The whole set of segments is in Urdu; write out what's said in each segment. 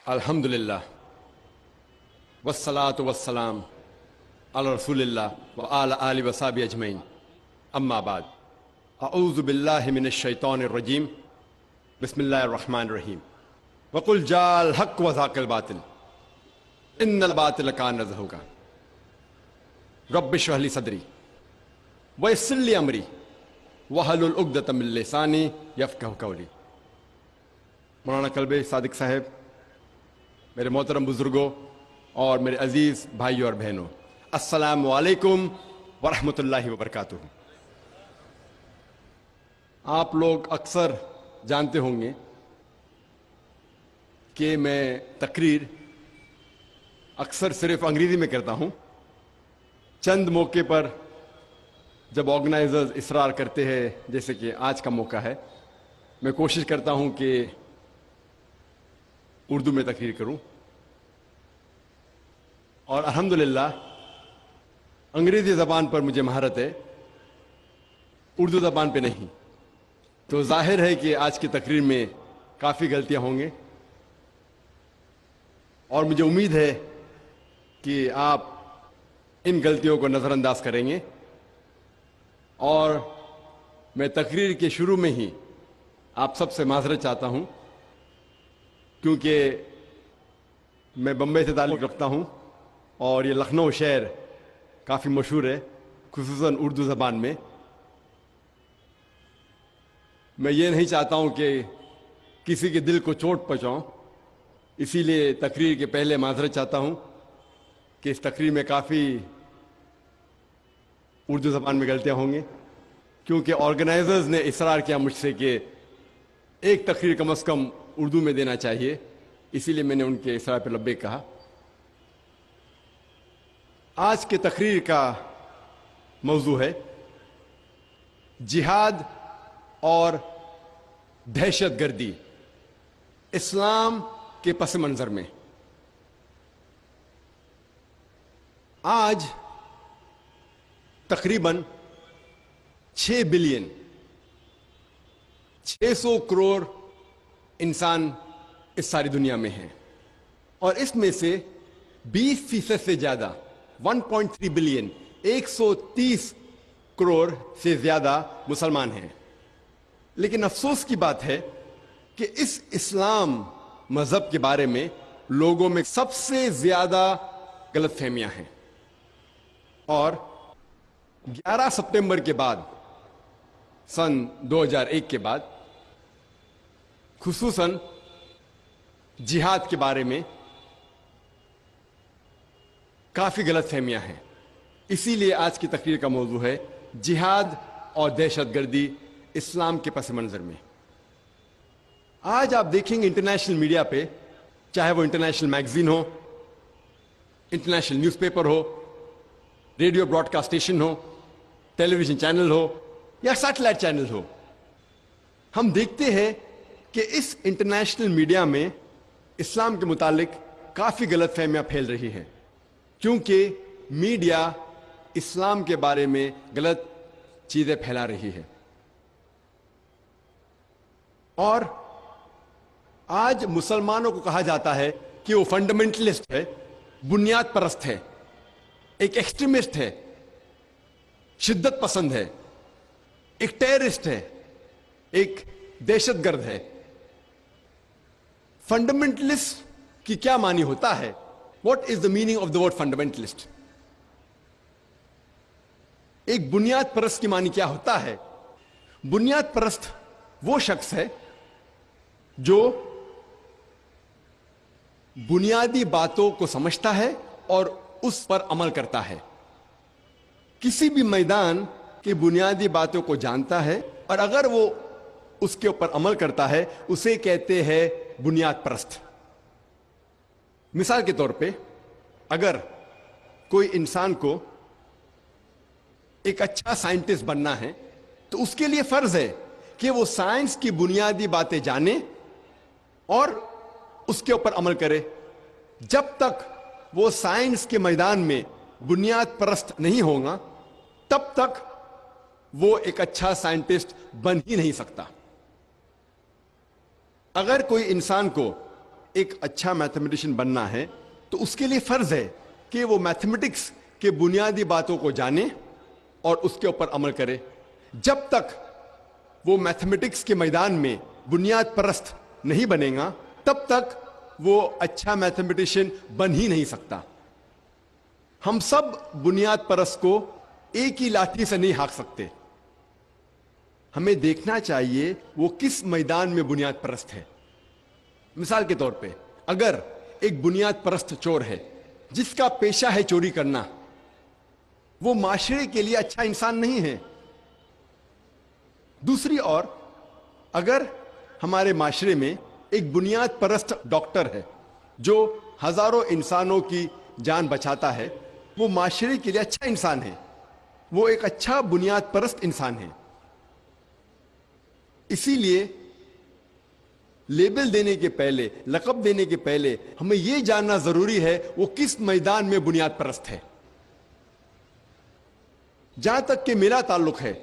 الحمدللہ والصلاة والسلام علی رسول اللہ وعلی آلہ وصحبہ اجمعین، اما بعد، اعوذ باللہ من الشیطان الرجیم، بسم اللہ الرحمن الرحیم، وقل جاء الحق وزهق الباطل ان الباطل کان زہوقا، رب اشرح لی صدری ویسر لی امری واحلل عقدۃ من لسانی یفقہوا قولی۔ مولانا کلب صادق صاحب، میرے محترم بزرگوں اور میرے عزیز بھائیوں اور بہنوں، السلام علیکم ورحمۃ اللہ وبرکاتہ۔ آپ لوگ اکثر جانتے ہوں گے کہ میں تقریر اکثر صرف انگریزی میں کرتا ہوں۔ چند موقع پر جب آرگنائزرز اصرار کرتے ہیں، جیسے کہ آج کا موقع ہے، میں کوشش کرتا ہوں کہ اردو میں تقریر کروں، اور الحمدللہ انگریزی زبان پر مجھے مہارت ہے، اردو زبان پہ نہیں، تو ظاہر ہے کہ آج کی تقریر میں کافی غلطیاں ہوں گے، اور مجھے امید ہے کہ آپ ان غلطیوں کو نظر انداز کریں گے۔ اور میں تقریر کے شروع میں ہی آپ سب سے معذرت چاہتا ہوں، کیونکہ میں بمبئی سے تعلق رکھتا ہوں اور یہ لکھنؤ شہر کافی مشہور ہے، خصوصاً اردو زبان میں۔ میں یہ نہیں چاہتا ہوں کہ کسی کے دل کو چوٹ پہنچاؤں، اسی لیے تقریر کے پہلے معذرت چاہتا ہوں کہ اس تقریر میں کافی اردو زبان میں غلطیاں ہوں گی، کیونکہ آرگنائزرز نے اصرار کیا مجھ سے کہ ایک تقریر کم از کم اردو میں دینا چاہیے، اسی لیے میں نے ان کے اصرار پہ لبیک کہا۔ آج کے تقریر کا موضوع ہے جہاد اور دہشت گردی اسلام کے پس منظر میں۔ آج تقریباً 6 بلین 600 کروڑ انسان اس ساری دنیا میں ہیں، اور اس میں سے 20% سے زیادہ 1.3 بلین 130 کروڑ سے زیادہ مسلمان ہیں۔ لیکن افسوس کی بات ہے کہ اس اسلام مذہب کے بارے میں لوگوں میں سب سے زیادہ غلط فہمیاں ہیں، اور 11 ستمبر کے بعد، سن 2001 کے بعد، خصوصاً جہاد کے بارے میں کافی غلط فہمیاں ہیں۔ اسی لیے آج کی تقریر کا موضوع ہے جہاد اور دہشت گردی اسلام کے پس منظر میں۔ آج آپ دیکھیں گے انٹرنیشنل میڈیا پہ، چاہے وہ انٹرنیشنل میگزین ہو، انٹرنیشنل نیوز پیپر ہو، ریڈیو براڈ کاسٹ اسٹیشن ہو، ٹیلی ویژن چینل ہو یا سیٹلائٹ چینل ہو، ہم دیکھتے ہیں کہ اس انٹرنیشنل میڈیا میں اسلام کے متعلق کافی غلط فہمیاں پھیل رہی ہیں، کیونکہ میڈیا اسلام کے بارے میں غلط چیزیں پھیلا رہی ہے۔ اور آج مسلمانوں کو کہا جاتا ہے کہ وہ فنڈامنٹلسٹ ہے، بنیاد پرست ہے، ایک ایکسٹریمسٹ ہے، شدت پسند ہے، ایک ٹیررسٹ ہے، ایک دہشت گرد ہے۔ فنڈامنٹلسٹ کی کیا معنی ہوتا ہے؟ What is the meaning of the word fundamentalist? ایک بنیاد پرست کی معنی کیا ہوتا ہے؟ بنیاد پرست وہ شخص ہے جو بنیادی باتوں کو سمجھتا ہے اور اس پر عمل کرتا ہے، کسی بھی میدان کی بنیادی باتوں کو جانتا ہے، اور اگر وہ اس کے اوپر عمل کرتا ہے اسے کہتے ہیں بنیاد پرست۔ مثال کے طور پہ، اگر کوئی انسان کو ایک اچھا سائنٹسٹ بننا ہے تو اس کے لیے فرض ہے کہ وہ سائنس کی بنیادی باتیں جانے اور اس کے اوپر عمل کرے. جب تک وہ سائنس کے میدان میں بنیاد پرست نہیں ہوگا تب تک وہ ایک اچھا سائنٹسٹ بن ہی نہیں سکتا. اگر کوئی انسان کو ایک اچھا میتھمیٹیشین بننا ہے تو اس کے لیے فرض ہے کہ وہ میتھمیٹکس کے بنیادی باتوں کو جانے اور اس کے اوپر عمل کرے. جب تک وہ میتھمیٹکس کے میدان میں بنیاد پرست نہیں بنے گا تب تک وہ اچھا میتھمیٹیشین بن ہی نہیں سکتا. ہم سب بنیاد پرست کو ایک ہی لاٹھی سے نہیں ہانک سکتے. ہمیں دیکھنا چاہیے وہ کس میدان میں بنیاد پرست ہے. مثال کے طور پہ اگر ایک بنیاد پرست چور ہے جس کا پیشہ ہے چوری کرنا، وہ معاشرے کے لیے اچھا انسان نہیں ہے. دوسری اور اگر ہمارے معاشرے میں ایک بنیاد پرست ڈاکٹر ہے جو ہزاروں انسانوں کی جان بچاتا ہے، وہ معاشرے کے لیے اچھا انسان ہے، وہ ایک اچھا بنیاد پرست انسان ہے. اسی لیے لیبل دینے کے پہلے، لقب دینے کے پہلے ہمیں یہ جاننا ضروری ہے وہ کس میدان میں بنیاد پرست ہے. جہاں تک کہ میرا تعلق ہے،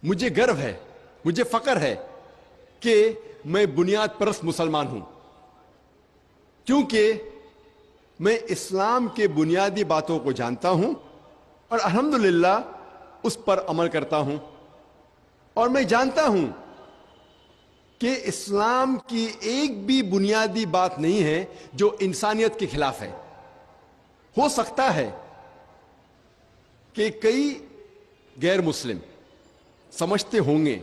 مجھے گرو ہے، مجھے فخر ہے کہ میں بنیاد پرست مسلمان ہوں، کیونکہ میں اسلام کے بنیادی باتوں کو جانتا ہوں اور الحمدللہ اس پر عمل کرتا ہوں. اور میں جانتا ہوں کہ اسلام کی ایک بھی بنیادی بات نہیں ہے جو انسانیت کے خلاف ہے. ہو سکتا ہے کہ کئی غیر مسلم سمجھتے ہوں گے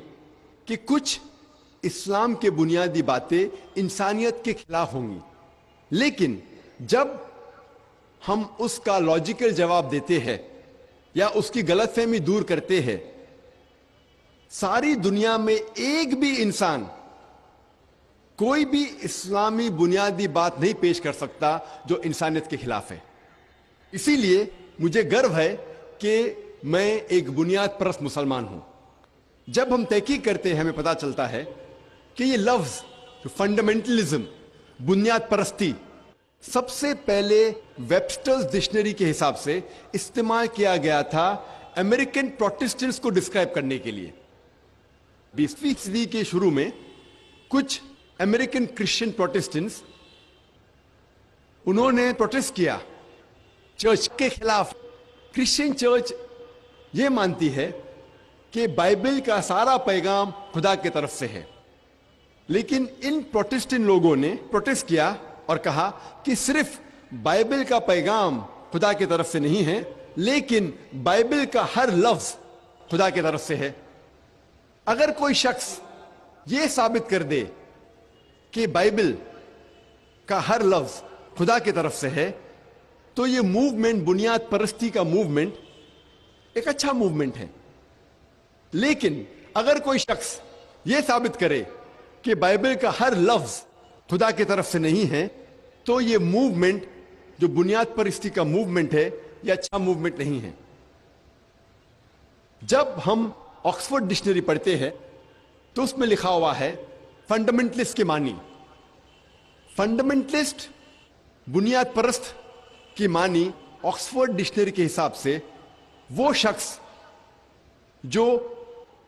کہ کچھ اسلام کے بنیادی باتیں انسانیت کے خلاف ہوں گی، لیکن جب ہم اس کا لاجیکل جواب دیتے ہیں یا اس کی غلط فہمی دور کرتے ہیں، ساری دنیا میں ایک بھی انسان کوئی بھی اسلامی بنیادی بات نہیں پیش کر سکتا جو انسانیت کے خلاف ہے. اسی لیے مجھے گرو ہے کہ میں ایک بنیاد پرست مسلمان ہوں. جب ہم تحقیق کرتے ہیں ہمیں پتہ چلتا ہے کہ یہ لفظ فنڈامنٹلزم، بنیاد پرستی، سب سے پہلے ویبسٹرز ڈکشنری کے حساب سے استعمال کیا گیا تھا امریکن پروٹسٹنٹس کو ڈسکرائب کرنے کے لیے. 20ویں صدی کے شروع میں کچھ امریکن کرسچن پروٹسٹنٹس انہوں نے پروٹسٹ کیا چرچ کے خلاف. کرسچن چرچ یہ مانتی ہے کہ بائبل کا سارا پیغام خدا کی طرف سے ہے، لیکن ان پروٹسٹنٹ لوگوں نے پروٹسٹ کیا اور کہا کہ صرف بائبل کا پیغام خدا کی طرف سے نہیں ہے، لیکن بائبل کا ہر لفظ خدا کی طرف سے ہے. اگر کوئی شخص یہ ثابت کر دے کہ بائبل کا ہر لفظ خدا کی طرف سے ہے تو یہ موومنٹ، بنیاد پرستی کا موومنٹ، ایک اچھا موومنٹ ہے. لیکن اگر کوئی شخص یہ ثابت کرے کہ بائبل کا ہر لفظ خدا کی طرف سے نہیں ہے تو یہ موومنٹ جو بنیاد پرستی کا موومنٹ ہے یہ اچھا موومنٹ نہیں ہے. جب ہم آکسفورڈ ڈکشنری پڑھتے ہیں تو اس میں لکھا ہوا ہے فنڈامنٹلسٹ کے معنی. فنڈامنٹلسٹ، بنیاد پرست کی معنی آکسفورڈ ڈکشنری کے حساب سے وہ شخص جو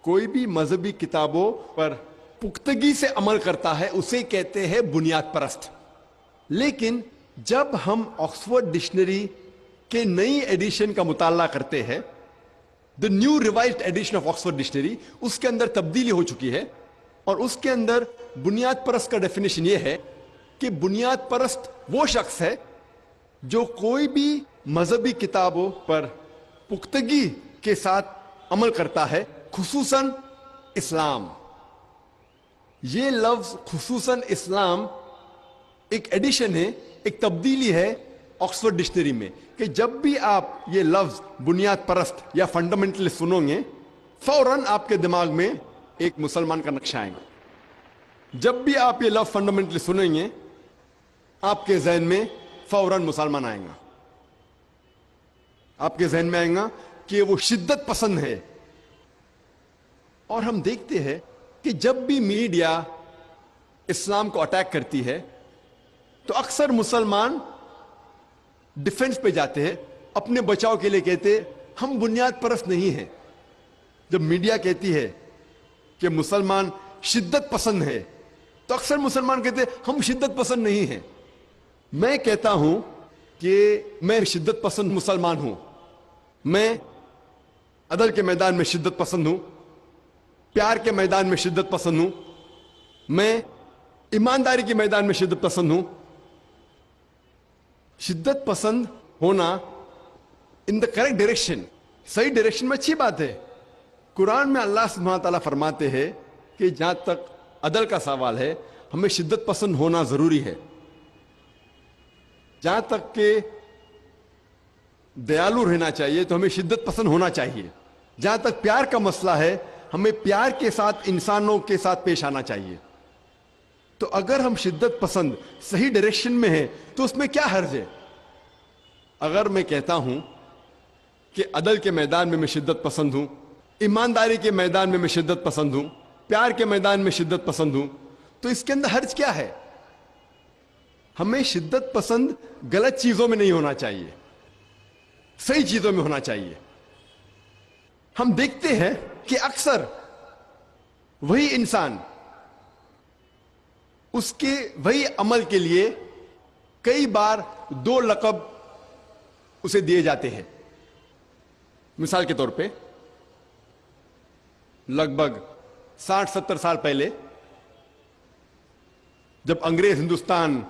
کوئی بھی مذہبی کتابوں پر پختگی سے عمل کرتا ہے اسے کہتے ہیں بنیاد پرست. لیکن جب ہم آکسفورڈ ڈکشنری کے نئی ایڈیشن کا مطالعہ کرتے ہیں، the new revised edition of Oxford dictionary, اس کے اندر تبدیلی ہو چکی ہے اور اس کے اندر بنیاد پرست کا ڈیفینیشن یہ ہے کہ بنیاد پرست وہ شخص ہے جو کوئی بھی مذہبی کتابوں پر پختگی کے ساتھ عمل کرتا ہے، خصوصاً اسلام. یہ لفظ خصوصاً اسلام ایک ایڈیشن ہے، ایک تبدیلی ہے آکسفورڈ ڈکشنری میں، کہ جب بھی آپ یہ لفظ بنیاد پرست یا فنڈامنٹل سنو گے فوراً آپ کے دماغ میں ایک مسلمان کا نقشہ آئے گا. جب بھی آپ یہ لفظ فنڈامنٹل سنیں گے آپ کے ذہن میں فوراً مسلمان آئے گا. آپ کے ذہن میں آئے گا کہ وہ شدت پسند ہے. اور ہم دیکھتے ہیں کہ جب بھی میڈیا اسلام کو اٹیک کرتی ہے تو اکثر مسلمان ڈیفنس پہ جاتے ہیں, اپنے بچاؤ کے لیے کہتے ہم بنیاد پرست نہیں ہیں. جب میڈیا کہتی ہے کہ مسلمان شدت پسند ہے تو اکثر مسلمان کہتے ہم شدت پسند نہیں ہیں. میں کہتا ہوں کہ میں شدت پسند مسلمان ہوں. میں عدل کے میدان میں شدت پسند ہوں, پیار کے میدان میں شدت پسند ہوں, میں ایمانداری کے میدان میں شدت پسند ہوں. شدت پسند ہونا ان دا کریکٹ ڈائریکشن, صحیح ڈائریکشن میں اچھی بات ہے. قرآن میں اللہ سبحانہ تعالیٰ فرماتے ہیں کہ جہاں تک عدل کا سوال ہے ہمیں شدت پسند ہونا ضروری ہے. جہاں تک کہ دیالو رہنا چاہیے تو ہمیں شدت پسند ہونا چاہیے. جہاں تک پیار کا مسئلہ ہے ہمیں پیار کے ساتھ انسانوں کے ساتھ پیش آنا چاہیے. تو اگر ہم شدت پسند صحیح ڈائریکشن میں ہیں تو اس میں کیا حرج ہے؟ اگر میں کہتا ہوں کہ عدل کے میدان میں شدت پسند ہوں, ایمانداری کے میدان میں شدت پسند ہوں, پیار کے میدان میں شدت پسند ہوں, تو اس کے اندر حرج کیا ہے؟ ہمیں شدت پسند غلط چیزوں میں نہیں ہونا چاہیے, صحیح چیزوں میں ہونا چاہیے. ہم دیکھتے ہیں کہ اکثر وہی انسان اس کے وہی عمل کے لیے کئی بار دو لقب اسے دیے جاتے ہیں. مثال کے طور پہ لگ بھگ 60-70 سال پہلے جب انگریز ہندوستان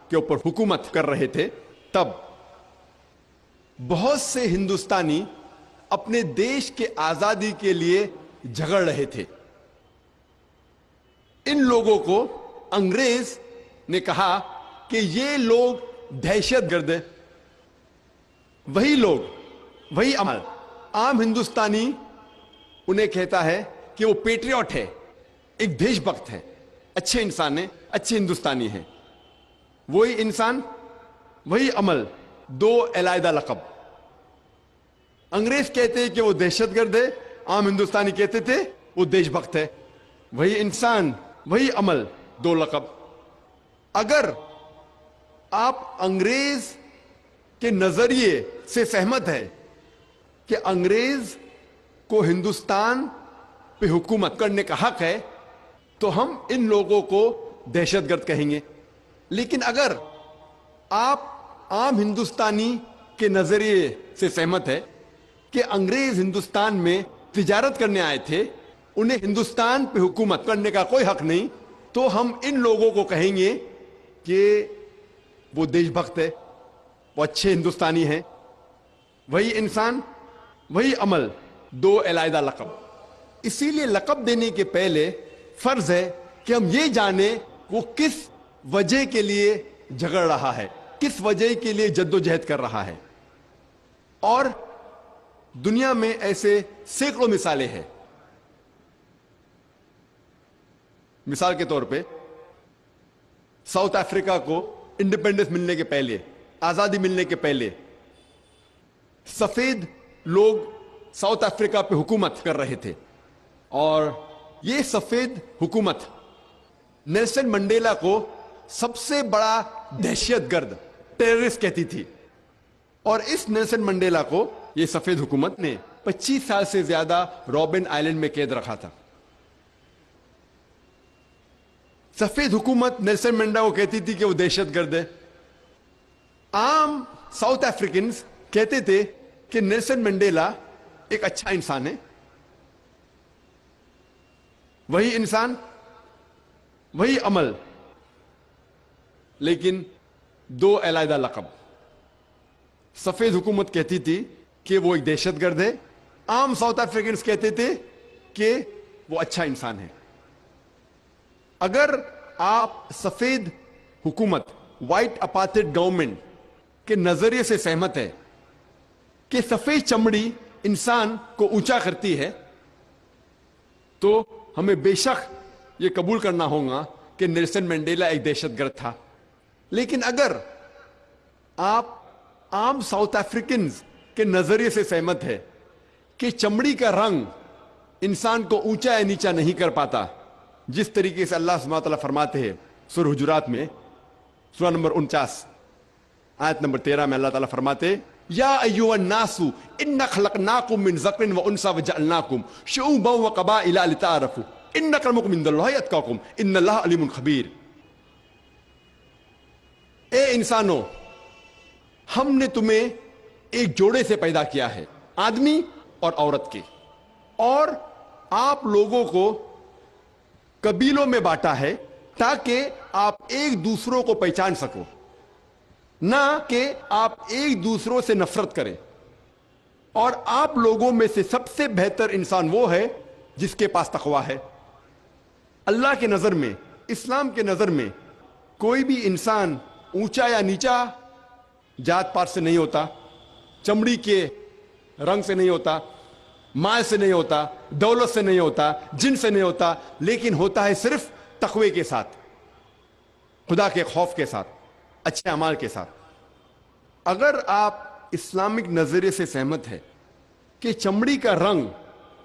کے اوپر حکومت کر رہے تھے تب بہت سے ہندوستانی اپنے دیش کے آزادی کے لیے جھگڑ رہے تھے. ان لوگوں کو انگریز نے کہا کہ یہ لوگ دہشت گرد ہیں. وہی لوگ, وہی عمل, عام ہندوستانی انہیں کہتا ہے کہ وہ پیٹریوٹ ہے, ایک دیش بھکت ہے, اچھے انسان ہیں, اچھے ہندوستانی ہیں. وہی انسان, وہی عمل, دو علیحدہ لقب. انگریز کہتے کہ وہ دہشت گرد ہے, عام ہندوستانی کہتے تھے وہ دیش بھکت ہے. وہی انسان, وہی عمل, دو لقب. اگر آپ انگریز کے نظریے سے سہمت ہے کہ انگریز کو ہندوستان پہ حکومت کرنے کا حق ہے تو ہم ان لوگوں کو دہشت گرد کہیں گے. لیکن اگر آپ عام ہندوستانی کے نظریے سے سہمت ہے کہ انگریز ہندوستان میں تجارت کرنے آئے تھے, انہیں ہندوستان پہ حکومت کرنے کا کوئی حق نہیں, تو ہم ان لوگوں کو کہیں گے کہ وہ دیش بھکت ہے, وہ اچھے ہندوستانی ہیں. وہی انسان, وہی عمل, دو علیحدہ لقب. اسی لیے لقب دینے کے پہلے فرض ہے کہ ہم یہ جانیں وہ کس وجہ کے لیے جھگڑ رہا ہے, کس وجہ کے لیے جدوجہد کر رہا ہے. اور دنیا میں ایسے سینکڑوں مثالیں ہیں. مثال کے طور پہ ساؤتھ افریقہ کو انڈیپینڈنس ملنے کے پہلے, آزادی ملنے کے پہلے, سفید لوگ ساؤتھ افریقہ پہ حکومت کر رہے تھے, اور یہ سفید حکومت نیلسن منڈیلا کو سب سے بڑا دہشت گرد, ٹیررسٹ کہتی تھی. اور اس نیلسن منڈیلا کو یہ سفید حکومت نے 25 سال سے زیادہ رابن آئلینڈ میں قید رکھا تھا. سفید حکومت نیلسن منڈیلا کو کہتی تھی کہ وہ دہشت گرد ہے. عام ساؤتھ افریقنز کہتے تھے کہ نیلسن منڈیلا ایک اچھا انسان ہے. وہی انسان, وہی عمل, لیکن دو علیحدہ لقب. سفید حکومت کہتی تھی کہ وہ ایک دہشت گرد ہے, عام ساؤتھ افریقنز کہتے تھے کہ وہ اچھا انسان ہے. اگر آپ سفید حکومت, وائٹ اپارتھائڈ گورنمنٹ کے نظریے سے سہمت ہے کہ سفید چمڑی انسان کو اونچا کرتی ہے, تو ہمیں بے شک یہ قبول کرنا ہوگا کہ نیلسن منڈیلا ایک دہشت گرد تھا. لیکن اگر آپ عام ساؤتھ افریقنز کے نظریے سے سہمت ہے کہ چمڑی کا رنگ انسان کو اونچا یا نیچا نہیں کر پاتا, جس طریقے سے اللہ سبحانہ وتعالیٰ فرماتے ہیں سورہ حجرات میں سورہ نمبر 49 آیت نمبر 13 میں اللہ تعالیٰ فرماتے یا ایھا الناس انا خلقناکم من ذکر و انثی وجعلناکم شعوبا وقبائل لتعارفوا ان اکرمکم عند اللہ اتقاکم ان اللہ علیم خبیر. اے انسانوں، ہم نے تمہیں ایک جوڑے سے پیدا کیا ہے، آدمی اور عورت کے، اور آپ لوگوں کو قبیلوں میں بانٹا ہے تاکہ آپ ایک دوسروں کو پہچان سکو، نہ کہ آپ ایک دوسروں سے نفرت کریں. اور آپ لوگوں میں سے سب سے بہتر انسان وہ ہے جس کے پاس تقویٰ ہے. اللہ کے نظر میں، اسلام کے نظر میں کوئی بھی انسان اونچا یا نیچا جات پات سے نہیں ہوتا، چمڑی کے رنگ سے نہیں ہوتا، مال سے نہیں ہوتا، دولت سے نہیں ہوتا، جن سے نہیں ہوتا، لیکن ہوتا ہے صرف تقوی کے ساتھ، خدا کے خوف کے ساتھ، اچھے اعمال کے ساتھ. اگر آپ اسلامک نظریے سے سہمت ہے کہ چمڑی کا رنگ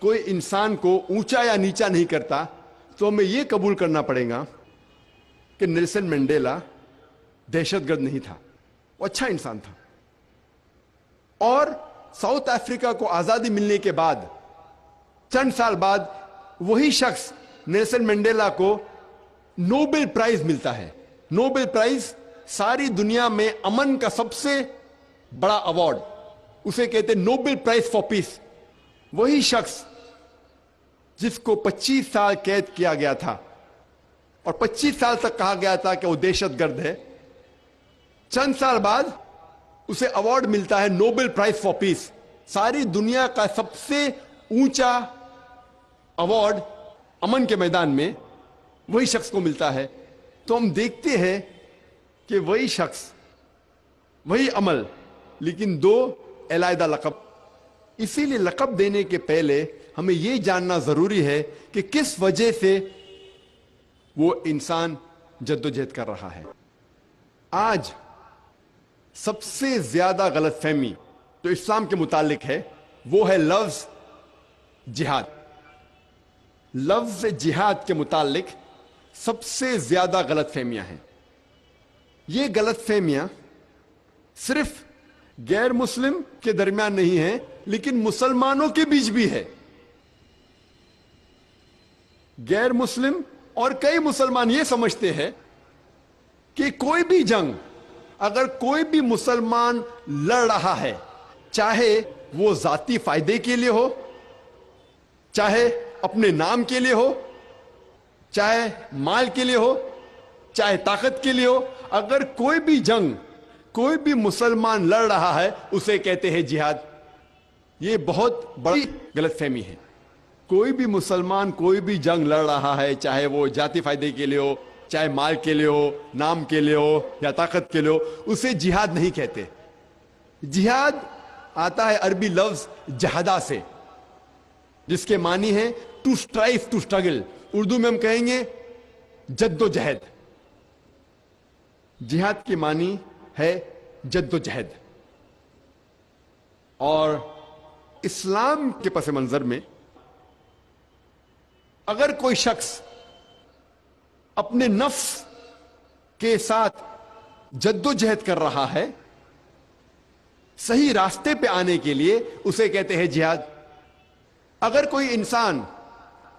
کوئی انسان کو اونچا یا نیچا نہیں کرتا، تو ہمیں یہ قبول کرنا پڑے گا کہ نیلسن منڈیلا دہشت گرد نہیں تھا، وہ اچھا انسان تھا. اور ساؤتھ افریقہ کو آزادی ملنے کے بعد چند سال بعد وہی شخص نیلسن منڈیلا کو نوبل پرائز ملتا ہے. نوبل پرائز ساری دنیا میں امن کا سب سے بڑا ایوارڈ، اسے کہتے ہیں نوبل پرائز فار پیس. وہی شخص جس کو 25 سال قید کیا گیا تھا اور 25 سال تک کہا گیا تھا کہ وہ دہشت گرد ہے، چند سال بعد اسے ایوارڈ ملتا ہے نوبل پرائز فار پیس. ساری دنیا کا سب سے اونچا ایوارڈ امن کے میدان میں وہی شخص کو ملتا ہے. تو ہم دیکھتے ہیں کہ وہی شخص، وہی عمل، لیکن دو علیحدہ لقب. اسی لیے لقب دینے کے پہلے ہمیں یہ جاننا ضروری ہے کہ کس وجہ سے وہ انسان جدوجہد کر رہا ہے. آج سب سے زیادہ غلط فہمی جو اسلام کے متعلق ہے وہ ہے لفظ جہاد. لفظ جہاد کے متعلق سب سے زیادہ غلط فہمیاں ہیں. یہ غلط فہمیاں صرف غیر مسلم کے درمیان نہیں ہیں، لیکن مسلمانوں کے بیچ بھی ہے. غیر مسلم اور کئی مسلمان یہ سمجھتے ہیں کہ کوئی بھی جنگ اگر کوئی بھی مسلمان لڑ رہا ہے، چاہے وہ ذاتی فائدے کے لیے ہو، چاہے اپنے نام کے لیے ہو، چاہے مال کے لیے ہو، چاہے طاقت کے لیے ہو، اگر کوئی بھی جنگ کوئی بھی مسلمان لڑ رہا ہے اسے کہتے ہیں جہاد. یہ بہت بڑی غلط فہمی ہے. کوئی بھی مسلمان کوئی بھی جنگ لڑ رہا ہے، چاہے وہ ذاتی فائدے کے لیے ہو، چاہے مال کے لیے ہو، نام کے لیے ہو یا طاقت کے لیے ہو، اسے جہاد نہیں کہتے. جہاد آتا ہے عربی لفظ جہادہ سے، جس کے معنی ہے to strife, to struggle. Urdu میں ہم کہیں گے جد و جہد. جہاد کی معنی ہے جد و جہد. اور اسلام کے پس منظر میں اگر کوئی شخص اپنے نفس کے ساتھ جد و جہد کر رہا ہے صحیح راستے پہ آنے کے لیے، اسے کہتے ہیں جہاد. اگر کوئی انسان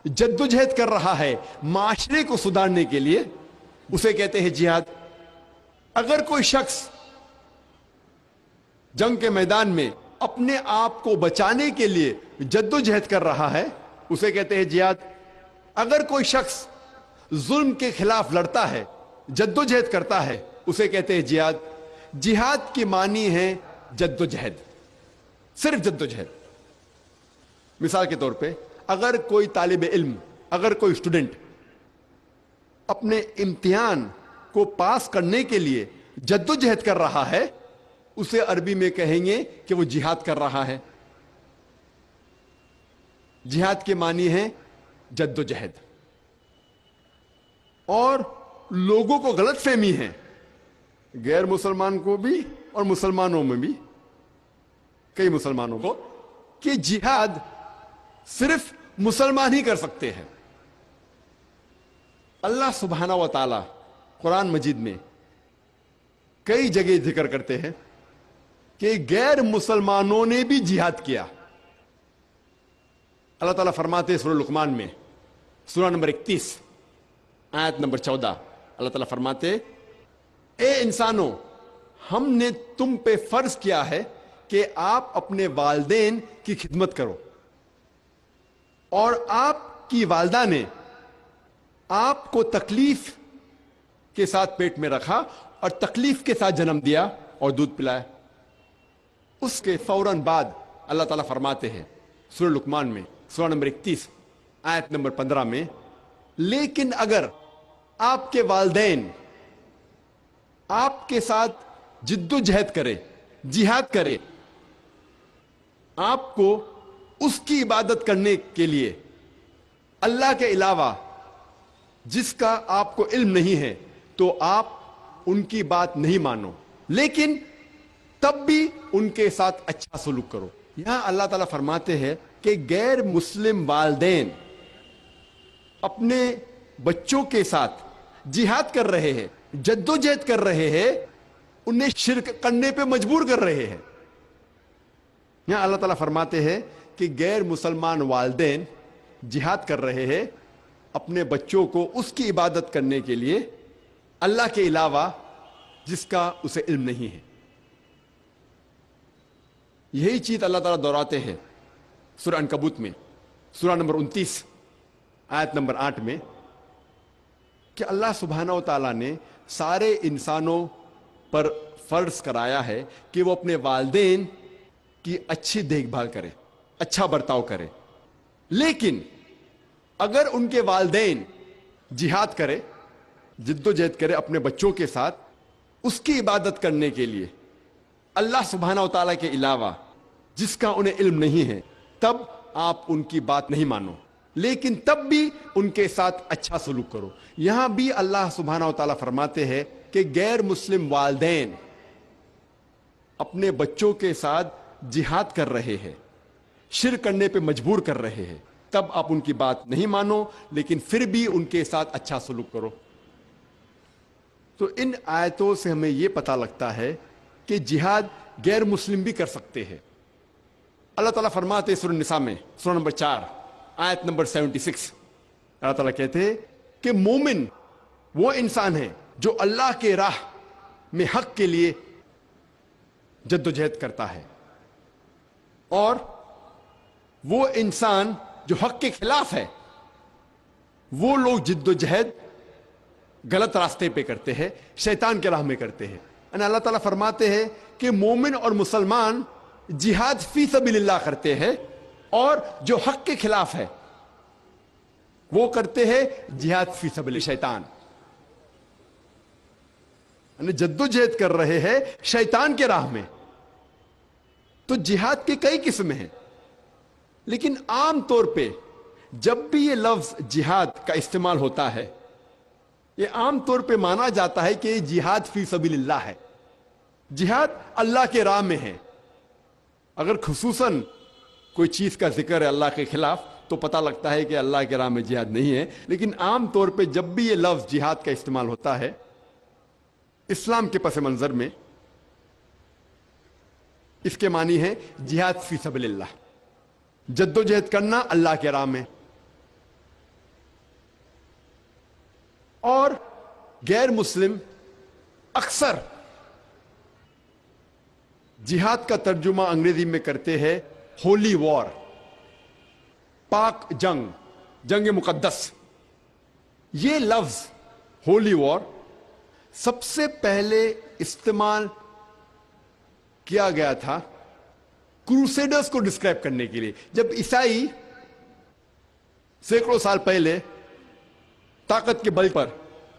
جد و جہد کر رہا ہے معاشرے کو سدھارنے کے لیے، اسے کہتے ہیں جہاد. اگر کوئی شخص جنگ کے میدان میں اپنے آپ کو بچانے کے لیے جد و جہد کر رہا ہے، اسے کہتے ہیں جہاد. اگر کوئی شخص ظلم کے خلاف لڑتا ہے، جد و جہد کرتا ہے، اسے کہتے ہیں جہاد. جہاد کی معنی ہے جد و جہد، صرف جد و جہد. مثال کے طور پہ اگر کوئی طالب علم، اگر کوئی اسٹوڈنٹ اپنے امتحان کو پاس کرنے کے لیے جد و جہد کر رہا ہے، اسے عربی میں کہیں گے کہ وہ جہاد کر رہا ہے. جہاد کے معنی ہے جد و جہد. اور لوگوں کو غلط فہمی ہے، غیر مسلمان کو بھی اور مسلمانوں میں بھی، کئی مسلمانوں کو، کہ جہاد صرف مسلمان ہی کر سکتے ہیں. اللہ سبحانہ و تعالی قرآن مجید میں کئی جگہ ذکر کرتے ہیں کہ غیر مسلمانوں نے بھی جہاد کیا. اللہ تعالیٰ فرماتے ہیں سورہ لقمان میں سورہ نمبر 31 آیت نمبر 14. اللہ تعالیٰ فرماتے اے انسانوں ہم نے تم پہ فرض کیا ہے کہ آپ اپنے والدین کی خدمت کرو اور آپ کی والدہ نے آپ کو تکلیف کے ساتھ پیٹ میں رکھا اور تکلیف کے ساتھ جنم دیا اور دودھ پلایا. اس کے فوراً بعد اللہ تعالیٰ فرماتے ہیں سورہ لقمان میں سورہ نمبر 31 آیت نمبر 15 میں لیکن اگر آپ کے والدین آپ کے ساتھ جد و جہد کرے جہاد کرے آپ کو اس کی عبادت کرنے کے لیے اللہ کے علاوہ جس کا آپ کو علم نہیں ہے تو آپ ان کی بات نہیں مانو لیکن تب بھی ان کے ساتھ اچھا سلوک کرو. یہاں اللہ تعالیٰ فرماتے ہیں کہ غیر مسلم والدین اپنے بچوں کے ساتھ جہاد کر رہے ہیں جد و جہد کر رہے ہیں انہیں شرک کرنے پہ مجبور کر رہے ہیں. یہاں اللہ تعالیٰ فرماتے ہیں کہ غیر مسلمان والدین جہاد کر رہے ہیں اپنے بچوں کو اس کی عبادت کرنے کے لیے اللہ کے علاوہ جس کا اسے علم نہیں ہے. یہی چیز اللہ تعالیٰ دہراتے ہیں سورہ عنکبوت میں سورہ نمبر 29 آیت نمبر 8 میں کہ اللہ سبحانہ و تعالیٰ نے سارے انسانوں پر فرض کرایا ہے کہ وہ اپنے والدین کی اچھی دیکھ بھال کرے اچھا برتاؤ کرے لیکن اگر ان کے والدین جہاد کرے جد و جہد کرے اپنے بچوں کے ساتھ اس کی عبادت کرنے کے لیے اللہ سبحانہ و تعالیٰ کے علاوہ جس کا انہیں علم نہیں ہے تب آپ ان کی بات نہیں مانو لیکن تب بھی ان کے ساتھ اچھا سلوک کرو. یہاں بھی اللہ سبحانہ و تعالیٰ فرماتے ہیں کہ غیر مسلم والدین اپنے بچوں کے ساتھ جہاد کر رہے ہیں شرک کرنے پہ مجبور کر رہے ہیں تب آپ ان کی بات نہیں مانو لیکن پھر بھی ان کے ساتھ اچھا سلوک کرو. تو ان آیتوں سے ہمیں یہ پتہ لگتا ہے کہ جہاد غیر مسلم بھی کر سکتے ہیں. اللہ تعالیٰ فرماتے سورہ النساء میں سورہ نمبر 4 آیت نمبر 76 اللہ تعالیٰ کہتے ہیں کہ مومن وہ انسان ہے جو اللہ کے راہ میں حق کے لیے جد و جہد کرتا ہے اور وہ انسان جو حق کے خلاف ہے وہ لوگ جد و جہد غلط راستے پہ کرتے ہیں شیطان کے راہ میں کرتے ہیں. اللہ تعالیٰ فرماتے ہیں کہ مومن اور مسلمان جہاد فی سبیل اللہ کرتے ہیں اور جو حق کے خلاف ہے وہ کرتے ہیں جہاد فی سبیل شیطان. جد و جہد کر رہے ہیں شیطان کے راہ میں. تو جہاد کے کئی قسم ہیں لیکن عام طور پہ جب بھی یہ لفظ جہاد کا استعمال ہوتا ہے یہ عام طور پہ مانا جاتا ہے کہ یہ جہاد فی سبیل اللہ ہے جہاد اللہ کے راہ میں ہے. اگر خصوصاً کوئی چیز کا ذکر ہے اللہ کے خلاف تو پتہ لگتا ہے کہ اللہ کے راہ میں جہاد نہیں ہے لیکن عام طور پہ جب بھی یہ لفظ جہاد کا استعمال ہوتا ہے اسلام کے پس منظر میں اس کے معنی ہے جہاد فی سبیل اللہ جد و جہد کرنا اللہ کے راہ میں. اور غیر مسلم اکثر جہاد کا ترجمہ انگریزی میں کرتے ہیں ہولی وار پاک جنگ جنگ مقدس. یہ لفظ ہولی وار سب سے پہلے استعمال کیا گیا تھا کروسیڈرز کو ڈسکرائب کرنے کے لیے. جب عیسائی سینکڑوں سال پہلے طاقت کے بل پر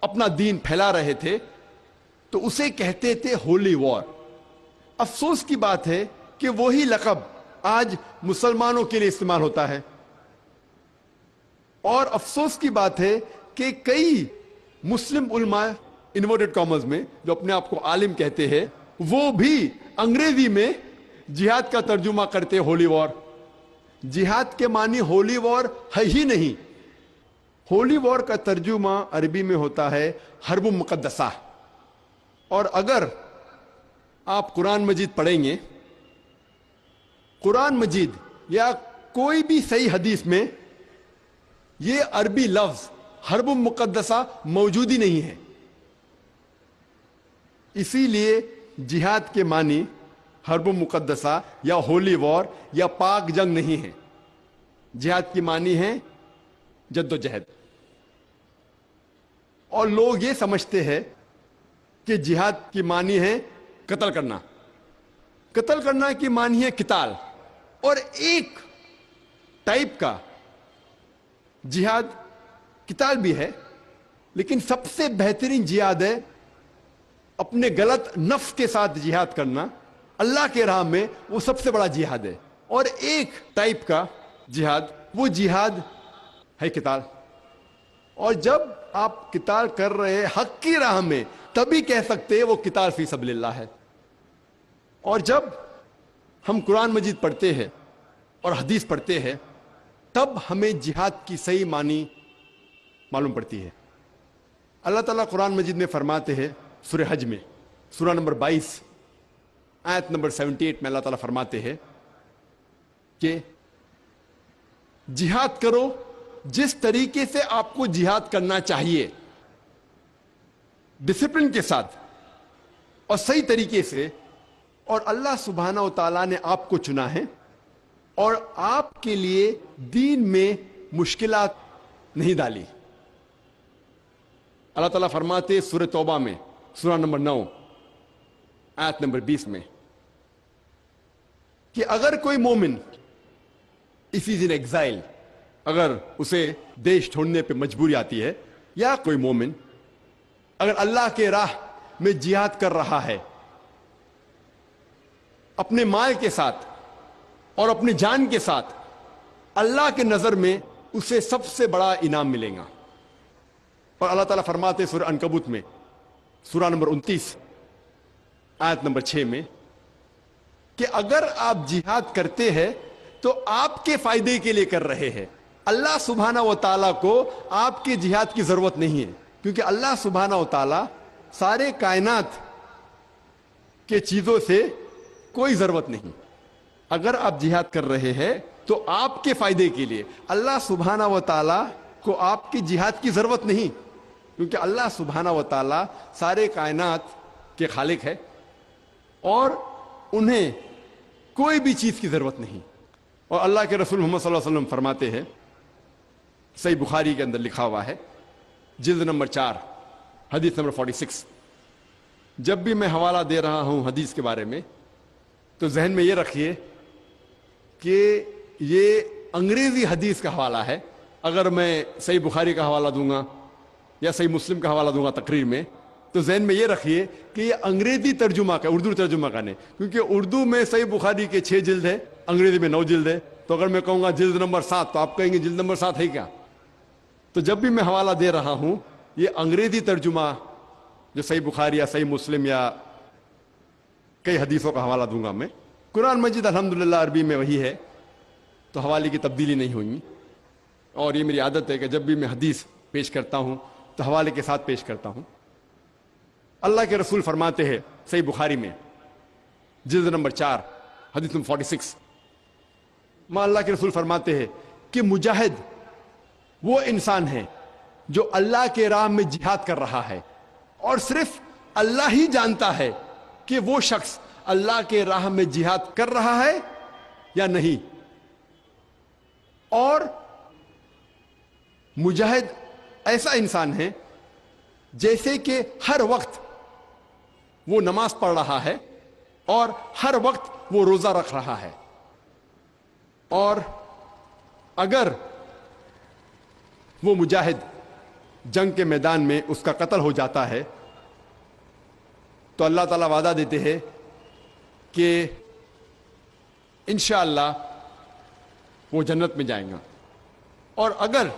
اپنا دین پھیلا رہے تھے تو اسے کہتے تھے ہولی وار. افسوس کی بات ہے کہ وہی لقب آج مسلمانوں کے لیے استعمال ہوتا ہے اور افسوس کی بات ہے کہ کئی مسلم علماء انورٹڈ کامرز میں جو اپنے آپ کو عالم کہتے ہیں وہ بھی انگریزی میں جہاد کا ترجمہ کرتے ہولی وار. جہاد کے معنی ہولی وار ہے ہی نہیں. ہولی وار کا ترجمہ عربی میں ہوتا ہے حرب مقدسہ. اور اگر آپ قرآن مجید پڑھیں گے، قرآن مجید یا کوئی بھی صحیح حدیث میں یہ عربی لفظ حرب مقدسہ موجود ہی نہیں ہے. اسی لیے جہاد کے معنی حرب مقدسہ یا ہولی وار یا پاک جنگ نہیں ہے. جہاد کی معنی ہے جد و جہد. اور لوگ یہ سمجھتے ہیں کہ جہاد کی معنی ہے قتل کرنا. قتل کرنا کی معنی ہے قتال. اور ایک ٹائپ کا جہاد قتال بھی ہے، لیکن سب سے بہترین جہاد ہے اپنے غلط نفس کے ساتھ جہاد کرنا اللہ کے راہ میں. وہ سب سے بڑا جہاد ہے. اور ایک ٹائپ کا جہاد، وہ جہاد ہے قتال. اور جب آپ قتال کر رہے ہیں حق کی راہ میں، تبھی کہہ سکتے ہیں وہ قتال فی سبیل اللہ ہے. اور جب ہم قرآن مجید پڑھتے ہیں اور حدیث پڑھتے ہیں، تب ہمیں جہاد کی صحیح معنی معلوم پڑتی ہے. اللہ تعالیٰ قرآن مجید میں فرماتے ہیں سورہ حج میں، سورہ نمبر 22 آیت نمبر 78 میں اللہ تعالیٰ فرماتے ہیں کہ جہاد کرو جس طریقے سے آپ کو جہاد کرنا چاہیے، ڈسپلن کے ساتھ اور صحیح طریقے سے. اور اللہ سبحانہ و تعالیٰ نے آپ کو چنا ہے اور آپ کے لیے دین میں مشکلات نہیں ڈالی. اللہ تعالیٰ فرماتے سورہ توبہ میں سورہ نمبر 9 آیت نمبر 20 میں کہ اگر کوئی مومن اف از ان ایگزائل، اگر اسے دیش چھوڑنے پہ مجبوری آتی ہے، یا کوئی مومن اگر اللہ کے راہ میں جہاد کر رہا ہے اپنے مال کے ساتھ اور اپنی جان کے ساتھ، اللہ کے نظر میں اسے سب سے بڑا انعام ملے گا. اور اللہ تعالیٰ فرماتے سورہ عنکبوت میں سورہ نمبر 29 آیت نمبر 6 میں کہ اگر آپ جہاد کرتے ہیں تو آپ کے فائدے کے لیے کر رہے ہیں. اللہ سبحانہ و تعالیٰ کو آپ کے جہاد کی ضرورت نہیں ہے، کیونکہ اللہ سبحانہ و تعالیٰ سارے کائنات کے چیزوں سے کوئی ضرورت نہیں. اگر آپ جہاد کر رہے ہیں تو آپ کے فائدے کے لیے. اللہ سبحانہ و تعالیٰ کو آپ کی جہاد کی ضرورت نہیں، کیونکہ اللہ سبحانہ و تعالیٰ سارے کائنات کے خالق ہے اور انہیں کوئی بھی چیز کی ضرورت نہیں. اور اللہ کے رسول محمد صلی اللہ علیہ وسلم فرماتے ہیں، صحیح بخاری کے اندر لکھا ہوا ہے جلد نمبر 4 حدیث نمبر 46، جب بھی میں حوالہ دے رہا ہوں حدیث کے بارے میں تو ذہن میں یہ رکھیے کہ یہ انگریزی حدیث کا حوالہ ہے. اگر میں صحیح بخاری کا حوالہ دوں گا یا صحیح مسلم کا حوالہ دوں گا تقریر میں، تو ذہن میں یہ رکھیے کہ یہ انگریزی ترجمہ کا، اردو ترجمہ کا نہیں. کیونکہ اردو میں صحیح بخاری کے 6 جلد ہے، انگریزی میں 9 جلد ہے. تو اگر میں کہوں گا جلد نمبر 7 تو آپ کہیں گے جلد نمبر 7 ہے کیا؟ تو جب بھی میں حوالہ دے رہا ہوں یہ انگریزی ترجمہ جو صحیح بخاری یا صحیح مسلم یا کئی حدیثوں کا حوالہ دوں گا میں. قرآن مجید الحمدللہ عربی میں وہی ہے، تو حوالے کی تبدیلی نہیں ہوئی. اور یہ میری عادت ہے کہ جب بھی میں حدیث پیش کرتا ہوں تو حوالے کے ساتھ پیش کرتا ہوں. اللہ کے رسول فرماتے ہیں صحیح بخاری میں جلد نمبر 4 حدیث نمبر 46 میں اللہ کے رسول فرماتے ہیں کہ مجاہد وہ انسان ہے جو اللہ کے راہ میں جہاد کر رہا ہے اور صرف اللہ ہی جانتا ہے کہ وہ شخص اللہ کے راہ میں جہاد کر رہا ہے یا نہیں. اور مجاہد ایسا انسان ہے جیسے کہ ہر وقت وہ نماز پڑھ رہا ہے اور ہر وقت وہ روزہ رکھ رہا ہے. اور اگر وہ مجاہد جنگ کے میدان میں اس کا قتل ہو جاتا ہے تو اللہ تعالیٰ وعدہ دیتے ہیں کہ انشاءاللہ وہ جنت میں جائیں گا. اور اگر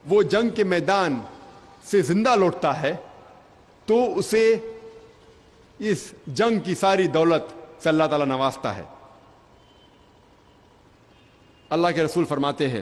وہ جنگ کے میدان سے زندہ لوٹتا ہے تو اسے اس جنگ کی ساری دولت سے اللہ تعالیٰ نوازتا ہے. اللہ کے رسول فرماتے ہیں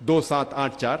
2784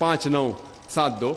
5972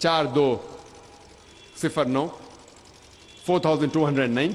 4209 4209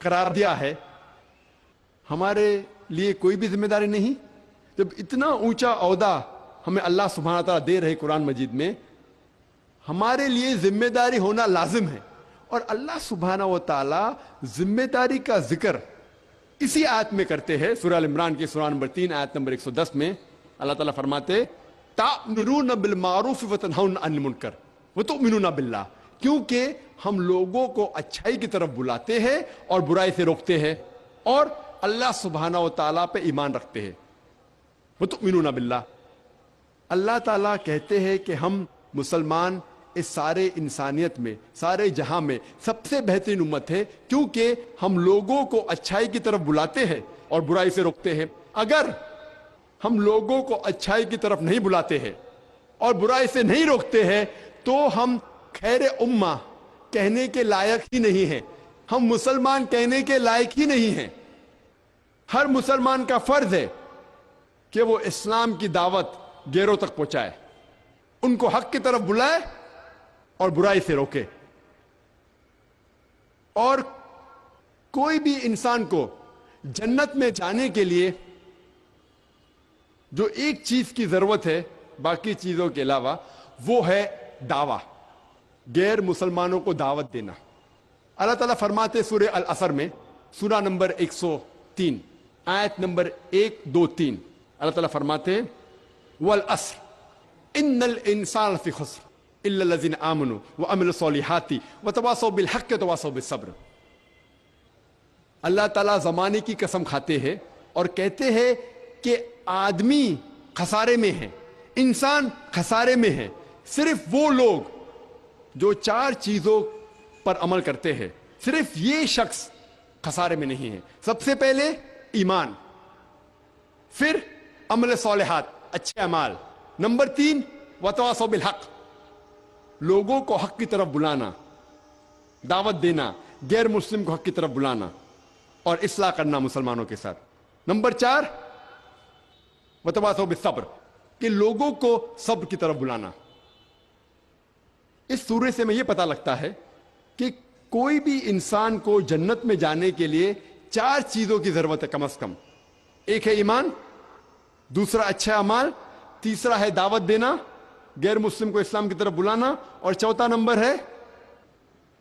قرار دیا ہے، ہمارے لیے کوئی بھی ذمہ داری نہیں؟ جب اتنا اونچا عہدہ ہمیں اللہ سبحانہ تعالیٰ دے رہے قرآن مجید میں، ہمارے لیے ذمہ داری ہونا لازم ہے. اور اللہ سبحانہ و تعالیٰ ذمہ داری کا ذکر اسی آیت میں کرتے ہیں. سورہ ال عمران کی سورہ نمبر 3 آیت نمبر 110 میں اللہ تعالیٰ فرماتے تأمرون بالمعروف وتنہون عن المنکر وتؤمنون باللہ، کیونکہ ہم لوگوں کو اچھائی کی طرف بلاتے ہیں اور برائی سے روکتے ہیں اور اللہ سبحانہ و تعالیٰ پہ ایمان رکھتے ہیں. وتؤمنون باللہ، اللہ تعالیٰ کہتے ہیں کہ ہم مسلمان اس سارے انسانیت میں، سارے جہاں میں سب سے بہترین امت ہے، کیونکہ ہم لوگوں کو اچھائی کی طرف بلاتے ہیں اور برائی سے روکتے ہیں. اگر ہم لوگوں کو اچھائی کی طرف نہیں بلاتے ہیں اور برائی سے نہیں روکتے ہیں تو ہم خیر امہ کہنے کے لائق ہی نہیں ہیں، ہم مسلمان کہنے کے لائق ہی نہیں ہیں. ہر مسلمان کا فرض ہے کہ وہ اسلام کی دعوت غیروں تک پہنچائے، ان کو حق کی طرف بلائے اور برائی سے روکے. اور کوئی بھی انسان کو جنت میں جانے کے لیے جو ایک چیز کی ضرورت ہے باقی چیزوں کے علاوہ، وہ ہے دعویٰ، غیر مسلمانوں کو دعوت دینا. اللہ تعالیٰ فرماتے سورہ العصر میں سورہ نمبر 103 آیت نمبر 1 2 3 اللہ تعالیٰ فرماتے والعصر ان الانسان فی خسر الا الذین آمنوا وعملوا الصالحات وتواصوا بالحق وتواصوا بالصبر. اللہ تعالیٰ زمانے کی قسم کھاتے ہیں اور کہتے ہیں کہ آدمی خسارے میں ہے، انسان خسارے میں ہے، صرف وہ لوگ جو 4 چیزوں پر عمل کرتے ہیں، صرف یہ شخص خسارے میں نہیں ہے. سب سے پہلے ایمان، پھر عمل صالحات، اچھے اعمال، نمبر 3 وتواصوا بالحق، لوگوں کو حق کی طرف بلانا، دعوت دینا، غیر مسلم کو حق کی طرف بلانا اور اصلاح کرنا مسلمانوں کے ساتھ. نمبر 4 وتواصوا بالصبر، کہ لوگوں کو صبر کی طرف بلانا. اس سورے سے میں یہ پتہ لگتا ہے کہ کوئی بھی انسان کو جنت میں جانے کے لیے 4 چیزوں کی ضرورت ہے کم از کم. ایک ہے ایمان، دوسرا اچھا اعمال، تیسرا ہے دعوت دینا، غیر مسلم کو اسلام کی طرف بلانا، اور چوتھا نمبر ہے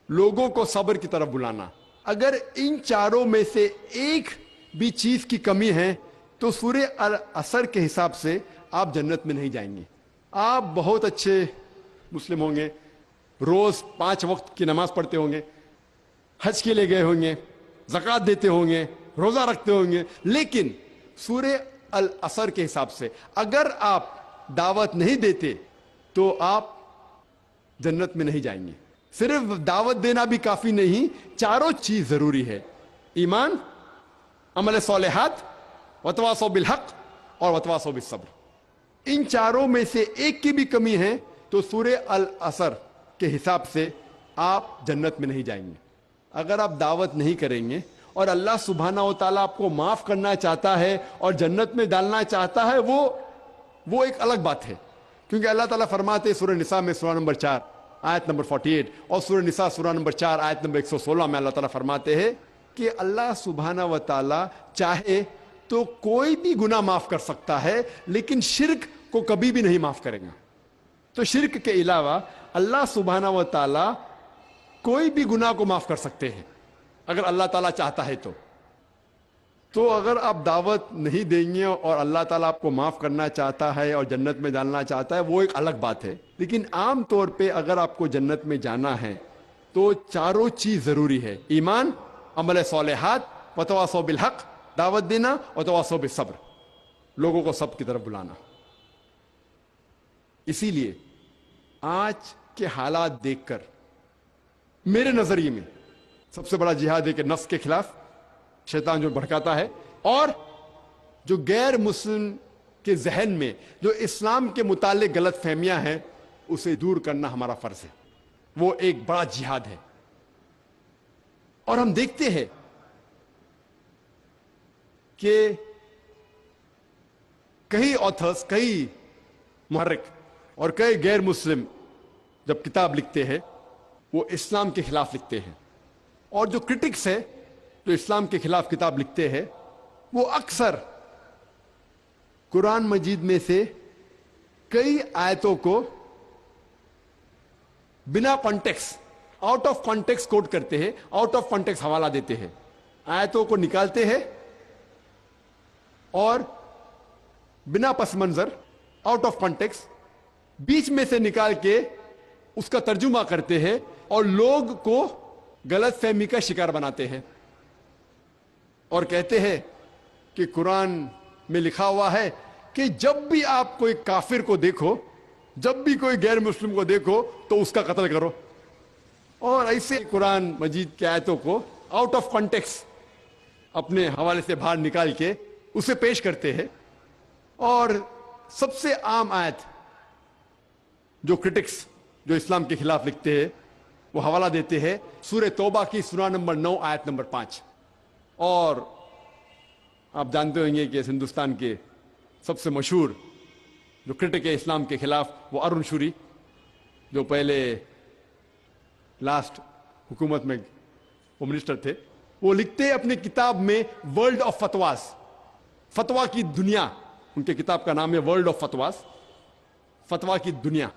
لوگوں کو صبر کی طرف بلانا. اگر ان چاروں میں سے ایک بھی چیز کی کمی ہے تو سورہ العصر کے حساب سے آپ جنت میں نہیں جائیں گے. آپ بہت اچھے مسلم ہوں گے، روز 5 وقت کی نماز پڑھتے ہوں گے، حج کے لیے گئے ہوں گے، زکوٰۃ دیتے ہوں گے، روزہ رکھتے ہوں گے، لیکن سورہ العصر کے حساب سے اگر آپ دعوت نہیں دیتے تو آپ جنت میں نہیں جائیں گے. صرف دعوت دینا بھی کافی نہیں، چاروں چیز ضروری ہے: ایمان، عمل صالحات، وتواصوا بالحق اور وتواصوا بالصبر. ان چاروں میں سے ایک کی بھی کمی ہے تو سورہ العصر کے حساب سے آپ جنت میں نہیں جائیں گے. اگر آپ دعوت نہیں کریں گے اور اللہ سبحانہ و تعالیٰ آپ کو معاف کرنا چاہتا ہے اور جنت میں ڈالنا چاہتا ہے، وہ ایک الگ بات ہے. کیونکہ اللہ تعالیٰ فرماتے سورہ نساء میں سورہ نمبر 4 آیت نمبر 48 اور سورہ نساء سورہ نمبر 4 آیت نمبر 116 میں اللہ تعالیٰ فرماتے ہیں کہ اللہ سبحانہ و تعالیٰ چاہے تو کوئی بھی گناہ معاف کر سکتا ہے، لیکن شرک کو کبھی بھی نہیں معاف کرے گا. تو شرک کے علاوہ اللہ سبحانہ و تعالیٰ کوئی بھی گناہ کو معاف کر سکتے ہیں اگر اللہ تعالیٰ چاہتا ہے تو اگر آپ دعوت نہیں دیں گے اور اللہ تعالیٰ آپ کو معاف کرنا چاہتا ہے اور جنت میں ڈالنا چاہتا ہے، وہ ایک الگ بات ہے. لیکن عام طور پہ اگر آپ کو جنت میں جانا ہے تو چاروں چیز ضروری ہے: ایمان، عمل صالحات، وتواصوا بالحق، دعوت دینا، اور وتواصوا بالصبر، لوگوں کو سب کی طرف بلانا. اسی لیے آج کے حالات دیکھ کر میرے نظریے میں سب سے بڑا جہاد ہے کہ نفس کے خلاف شیطان جو بھڑکاتا ہے اور جو غیر مسلم کے ذہن میں جو اسلام کے متعلق غلط فہمیاں ہیں اسے دور کرنا ہمارا فرض ہے. وہ ایک بڑا جہاد ہے. اور ہم دیکھتے ہیں کہ کئی آتھرز، کئی محرک اور کئی غیر مسلم جب کتاب لکھتے ہیں وہ اسلام کے خلاف لکھتے ہیں، اور جو کرٹکس ہے جو اسلام کے خلاف کتاب لکھتے ہیں وہ اکثر قرآن مجید میں سے کئی آیتوں کو بنا کانٹیکس، آؤٹ آف کانٹیکس کوٹ کرتے ہیں، آؤٹ آف کانٹیکس حوالہ دیتے ہیں، آیتوں کو نکالتے ہیں اور بنا پس منظر، آؤٹ آف کانٹیکس، بیچ میں سے نکال کے اس کا ترجمہ کرتے ہیں اور لوگ کو غلط فہمی کا شکار بناتے ہیں اور کہتے ہیں کہ قرآن میں لکھا ہوا ہے کہ جب بھی آپ کوئی کافر کو دیکھو، جب بھی کوئی غیر مسلم کو دیکھو تو اس کا قتل کرو، اور ایسے قرآن مجید کی آیتوں کو آؤٹ آف کانٹیکس اپنے حوالے سے باہر نکال کے اسے پیش کرتے ہیں۔ اور سب سے عام آیت جو کرٹکس جو اسلام کے خلاف لکھتے ہیں وہ حوالہ دیتے ہیں سورہ توبہ کی سورہ نمبر 9 آیت نمبر 5۔ اور آپ جانتے ہوں گے کہ اس ہندوستان کے سب سے مشہور جو کرٹک ہے اسلام کے خلاف وہ ارون شوری، جو پہلے لاسٹ حکومت میں وہ منسٹر تھے، وہ لکھتے ہیں اپنی کتاب میں ورلڈ آف فتواز، فتوا کی دنیا، ان کے کتاب کا نام ہے ورلڈ آف فتواز، فتوا کی دنیا۔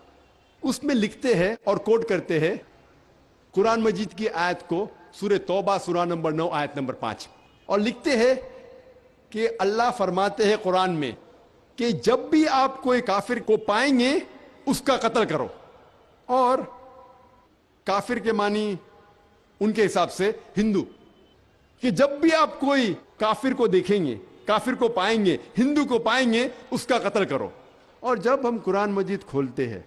اس میں لکھتے ہیں اور کوٹ کرتے ہیں قرآن مجید کی آیت کو، سورہ توبہ سورہ نمبر 9 آیت نمبر 5، اور لکھتے ہیں کہ اللہ فرماتے ہیں قرآن میں کہ جب بھی آپ کوئی کافر کو پائیں گے اس کا قتل کرو، اور کافر کے معنی ان کے حساب سے ہندو، کہ جب بھی آپ کوئی کافر کو دیکھیں گے، کافر کو پائیں گے، ہندو کو پائیں گے، اس کا قتل کرو۔ اور جب ہم قرآن مجید کھولتے ہیں،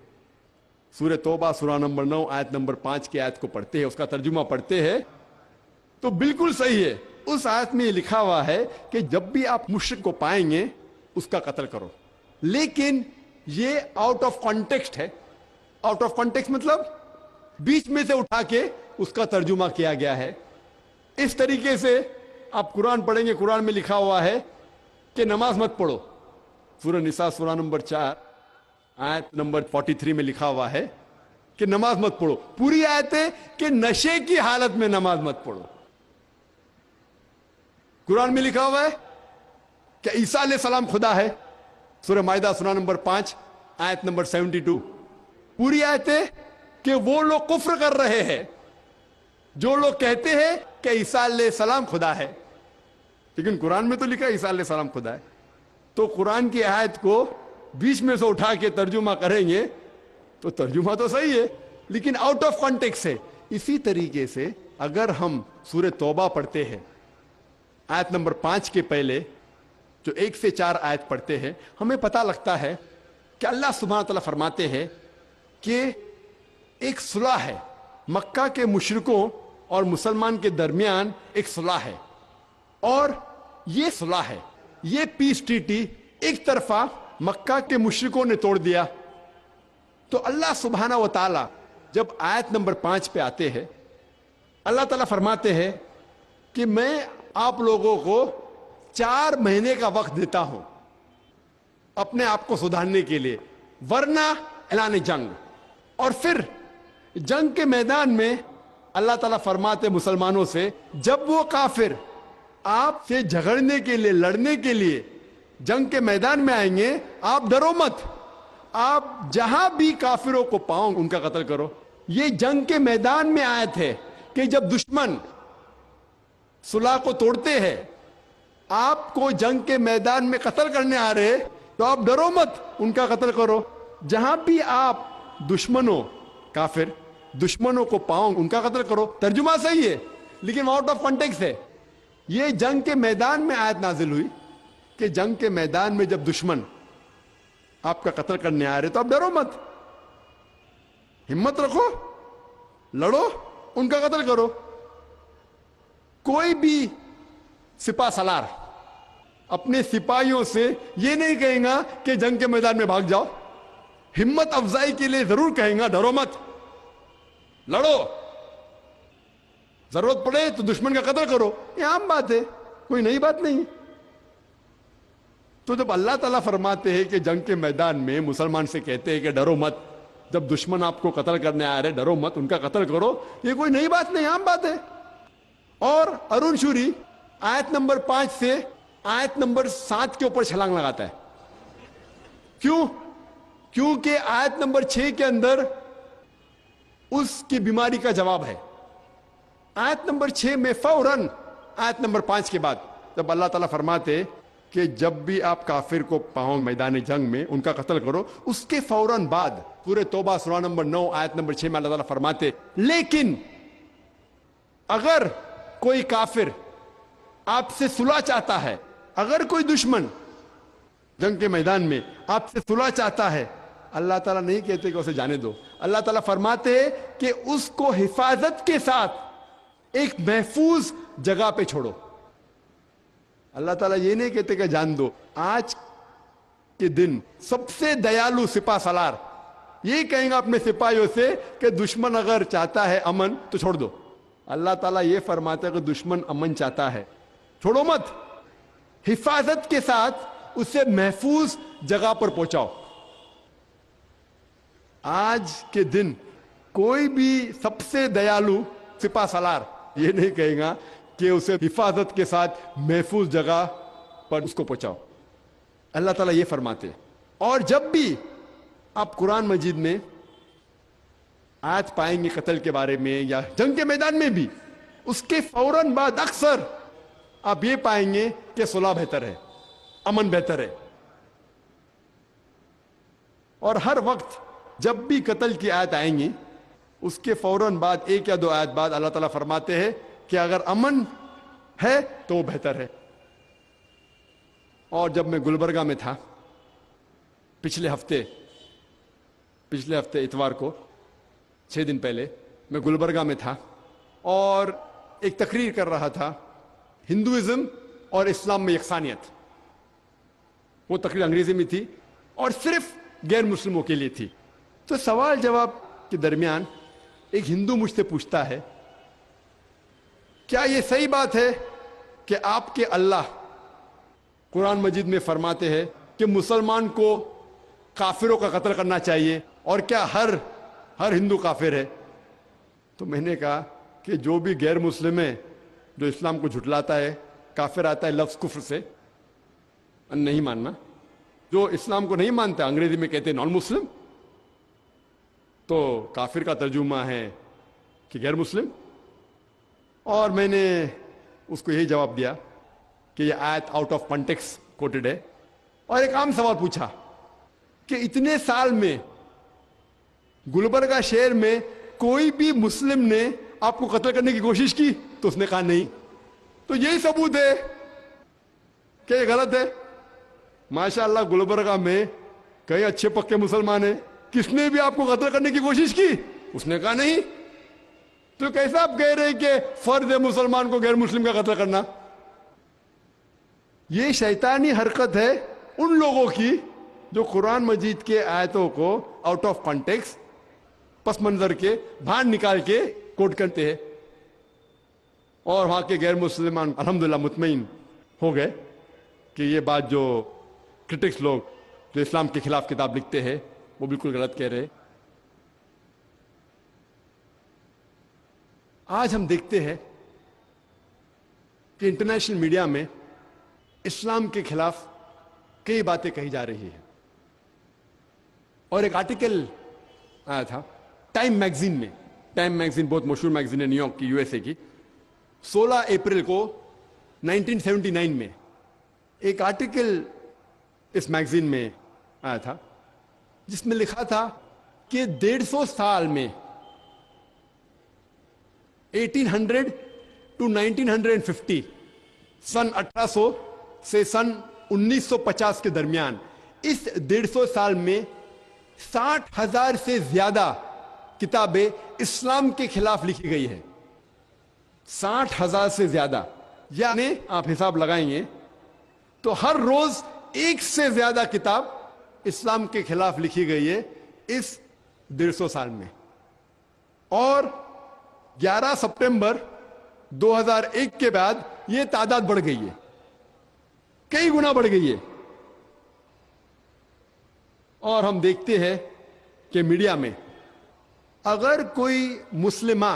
سورہ توبہ سورہ نمبر 9 آیت نمبر 5 کی آیت کو پڑھتے ہیں، اس کا ترجمہ پڑھتے ہیں، تو بالکل صحیح ہے، اس آیت میں یہ لکھا ہوا ہے کہ جب بھی آپ مشرک کو پائیں گے اس کا قتل کرو، لیکن یہ آؤٹ آف کانٹیکسٹ ہے۔ آؤٹ آف کانٹیکسٹ مطلب بیچ میں سے اٹھا کے اس کا ترجمہ کیا گیا ہے۔ اس طریقے سے آپ قرآن پڑھیں گے، قرآن میں لکھا ہوا ہے کہ نماز مت پڑھو، سورہ نساء سورہ نمبر 4 آیت نمبر 43 میں لکھا ہوا ہے کہ نماز مت پڑھو، پوری آیت ہے کہ نشے کی حالت میں نماز مت پڑھو۔ قرآن میں لکھا ہوا ہے کہ عیسیٰ علیہ السلام خدا ہے، سورہ مائدہ سورہ نمبر 5 آیت نمبر 72، پوری آیت ہے کہ وہ لوگ کفر کر رہے ہیں جو لوگ کہتے ہیں کہ عیسیٰ علیہ السلام خدا ہے، لیکن قرآن میں تو لکھا ہے عیسیٰ علیہ السلام خدا ہے۔ تو قرآن کی آیت کو بیچ میں سے اٹھا کے ترجمہ کریں گے تو ترجمہ تو صحیح ہے لیکن آؤٹ آف کانٹیکس ہے۔ اسی طریقے سے اگر ہم سورہ توبہ پڑھتے ہیں، آیت نمبر 5 کے پہلے جو 1 سے 4 آیت پڑھتے ہیں، ہمیں پتہ لگتا ہے کہ اللہ سبحانہ تعالیٰ فرماتے ہیں کہ ایک صلح ہے، مکہ کے مشرکوں اور مسلمان کے درمیان ایک صلح ہے، اور یہ صلح ہے، یہ پیس ٹریٹی ایک طرفہ مکہ کے مشرکوں نے توڑ دیا۔ تو اللہ سبحانہ و تعالیٰ جب آیت نمبر 5 پہ آتے ہیں، اللہ تعالیٰ فرماتے ہیں کہ میں آپ لوگوں کو 4 مہینے کا وقت دیتا ہوں اپنے آپ کو سدھارنے کے لیے، ورنہ اعلان جنگ۔ اور پھر جنگ کے میدان میں اللہ تعالیٰ فرماتے مسلمانوں سے، جب وہ کافر آپ سے جھگڑنے کے لیے، لڑنے کے لیے جنگ کے میدان میں آئیں گے، آپ ڈرو مت، آپ جہاں بھی کافروں کو پاؤں ان کا قتل کرو۔ یہ جنگ کے میدان میں آیت ہے کہ جب دشمن صلح کو توڑتے ہیں، آپ کو جنگ کے میدان میں قتل کرنے آ رہے تو آپ ڈرو مت، ان کا قتل کرو۔ جہاں بھی آپ دشمنوں، کافر دشمنوں کو پاؤں ان کا قتل کرو۔ ترجمہ صحیح ہے لیکن آؤٹ آف کانٹیکسٹ ہے۔ یہ جنگ کے میدان میں آیت نازل ہوئی کہ جنگ کے میدان میں جب دشمن آپ کا قتل کرنے آ رہے تو آپ ڈرو مت، ہمت رکھو، لڑو، ان کا قتل کرو۔ کوئی بھی سپاہ سالار اپنے سپاہیوں سے یہ نہیں کہیں گا کہ جنگ کے میدان میں بھاگ جاؤ، ہمت افزائی کے لیے ضرور کہیں گا ڈرو مت، لڑو، ضرورت پڑے تو دشمن کا قتل کرو۔ یہ عام بات ہے، کوئی نئی بات نہیں۔ تو جب اللہ تعالیٰ فرماتے ہیں کہ جنگ کے میدان میں مسلمان سے کہتے ہیں کہ ڈرو مت، جب دشمن آپ کو قتل کرنے آ رہے ڈرو مت، ان کا قتل کرو، یہ کوئی نئی بات نہیں، عام بات ہے۔ اور ارون شوری آیت نمبر 5 سے آیت نمبر 7 کے اوپر چھلانگ لگاتا ہے. کیوں؟ کیونکہ آیت نمبر 6 کے اندر اس کی بیماری کا جواب ہے. آیت نمبر 6 میں فوراً آیت نمبر 5 کے بعد جب اللہ تعالیٰ فرماتے کہ جب بھی آپ کافر کو پاؤں میدان جنگ میں ان کا قتل کرو، اس کے فوراً بعد سورہ توبہ سورہ نمبر 9 آیت نمبر 6 میں اللہ تعالیٰ فرماتے لیکن اگر کوئی کافر آپ سے صلح چاہتا ہے، اگر کوئی دشمن جنگ کے میدان میں آپ سے صلح چاہتا ہے، اللہ تعالیٰ نہیں کہتے کہ اسے جانے دو. اللہ تعالیٰ فرماتے ہیں کہ اس کو حفاظت کے ساتھ ایک محفوظ جگہ پہ چھوڑو. اللہ تعالیٰ یہ نہیں کہتے کہ جان دو. آج کے دن سب سے دیالو سپاہ سالار یہ کہیں گا اپنے سپاہیوں سے کہ دشمن اگر چاہتا ہے امن تو چھوڑ دو. اللہ تعالیٰ یہ فرماتا ہے کہ دشمن امن چاہتا ہے چھوڑو مت، حفاظت کے ساتھ اسے محفوظ جگہ پر پہنچاؤ. آج کے دن کوئی بھی سب سے دیالو سپاہ سالار یہ نہیں کہے گا کہ اسے حفاظت کے ساتھ محفوظ جگہ پر اس کو پہنچاؤ. اللہ تعالیٰ یہ فرماتے. اور جب بھی آپ قرآن مجید میں آیت پائیں گے قتل کے بارے میں یا جنگ کے میدان میں بھی، اس کے فوراً بعد اکثر آپ یہ پائیں گے کہ صلح بہتر ہے، امن بہتر ہے. اور ہر وقت جب بھی قتل کی آیت آئیں گی اس کے فوراً بعد 1 یا 2 آیت بعد اللہ تعالیٰ فرماتے ہیں کہ اگر امن ہے تو وہ بہتر ہے. اور جب میں گلبرگہ میں تھا پچھلے ہفتے اتوار کو 6 دن پہلے میں گلبرگہ میں تھا اور ایک تقریر کر رہا تھا ہندوازم اور اسلام میں یکسانیت. وہ تقریر انگریزی میں تھی اور صرف غیر مسلموں کے لیے تھی. تو سوال جواب کے درمیان ایک ہندو مجھ سے پوچھتا ہے کیا یہ صحیح بات ہے کہ آپ کے اللہ قرآن مجید میں فرماتے ہیں کہ مسلمان کو کافروں کا قتل کرنا چاہیے اور کیا ہر ہندو کافر ہے؟ تو میں نے کہا کہ جو بھی غیر مسلم ہے جو اسلام کو جھٹلاتا ہے، کافر آتا ہے لفظ کفر سے، نہیں ماننا. جو اسلام کو نہیں مانتا انگریزی میں کہتے ہیں نان مسلم، تو کافر کا ترجمہ ہے کہ غیر مسلم. اور میں نے اس کو یہی جواب دیا کہ یہ آیت آؤٹ آف کانٹیکسٹ کوٹڈ ہے. اور ایک عام سوال پوچھا کہ اتنے سال میں گلبرگہ شہر میں کوئی بھی مسلم نے آپ کو قتل کرنے کی کوشش کی؟ تو اس نے کہا نہیں. تو یہی ثبوت ہے کہ یہ غلط ہے. ماشاءاللہ گلبرگہ میں کئی اچھے پکے مسلمان ہیں، کس نے بھی آپ کو قتل کرنے کی کوشش کی؟ اس نے کہا نہیں. تو کیسا آپ کہہ رہے کہ فرض ہے مسلمان کو غیر مسلم کا قتل کرنا؟ یہ شیطانی حرکت ہے ان لوگوں کی جو قرآن مجید کے آیتوں کو آؤٹ آف کانٹیکسٹ پس منظر کے باہر نکال کے کوٹ کرتے ہیں. اور وہاں کے غیر مسلمان الحمدللہ مطمئن ہو گئے کہ یہ بات جو کرٹکس لوگ جو اسلام کے خلاف کتاب لکھتے ہیں وہ بالکل غلط کہہ رہے. آج ہم دیکھتے ہیں کہ انٹرنیشنل میڈیا میں اسلام کے خلاف کئی باتیں کہی جا رہی ہیں. اور ایک آرٹیکل آیا تھا ٹائم میگزین میں. ٹائم میگزین بہت مشہور میگزین ہے نیو یارک کی، USA کی. 16 اپریل کو 1979 میں ایک آرٹیکل اس میگزین میں آیا تھا جس میں لکھا تھا کہ 150 سال میں 1800 to 1950 سن 1800 سے سن 1950 کے درمیان اس 150 سال میں 60,000 سے زیادہ کتابیں اسلام کے خلاف لکھی گئی ہے. 60,000 سے زیادہ، یعنی آپ حساب لگائیں گے تو ہر روز 1 سے زیادہ کتاب اسلام کے خلاف لکھی گئی ہے اس 150 سال میں. اور 11 سپٹمبر 2001 کے بعد یہ تعداد بڑھ گئی ہے، کئی گنا بڑھ گئی ہے. اور ہم دیکھتے ہیں کہ میڈیا میں اگر کوئی مسلمہ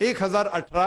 1018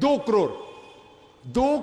2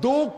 2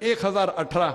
1018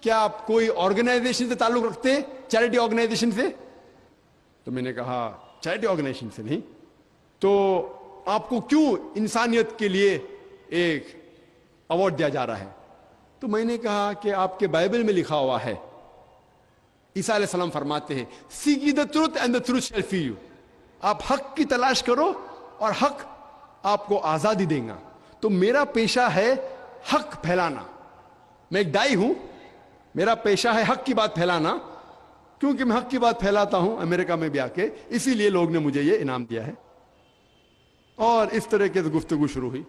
کیا آپ کوئی آرگنائزیشن سے تعلق رکھتے ہیں, چیریٹی آرگنائزیشن سے؟ تو میں نے کہا چیریٹی آرگنائزیشن سے نہیں. تو آپ کو کیوں انسانیت کے لیے ایک ایوارڈ دیا جا رہا ہے؟ تو میں نے کہا کہ آپ کے بائبل میں لکھا ہوا ہے, عیسیٰ علیہ السلام فرماتے ہیں seek the truth and the truth shall free you. آپ حق کی تلاش کرو اور حق آپ کو آزادی دے گا. تو میرا پیشہ ہے حق پھیلانا. میں ایک دائی ہوں, میرا پیشہ ہے حق کی بات پھیلانا. کیونکہ میں حق کی بات پھیلاتا ہوں امریکہ میں بھی آ کے, اسی لیے لوگ نے مجھے یہ انعام دیا ہے. اور اس طرح کی گفتگو شروع ہوئی.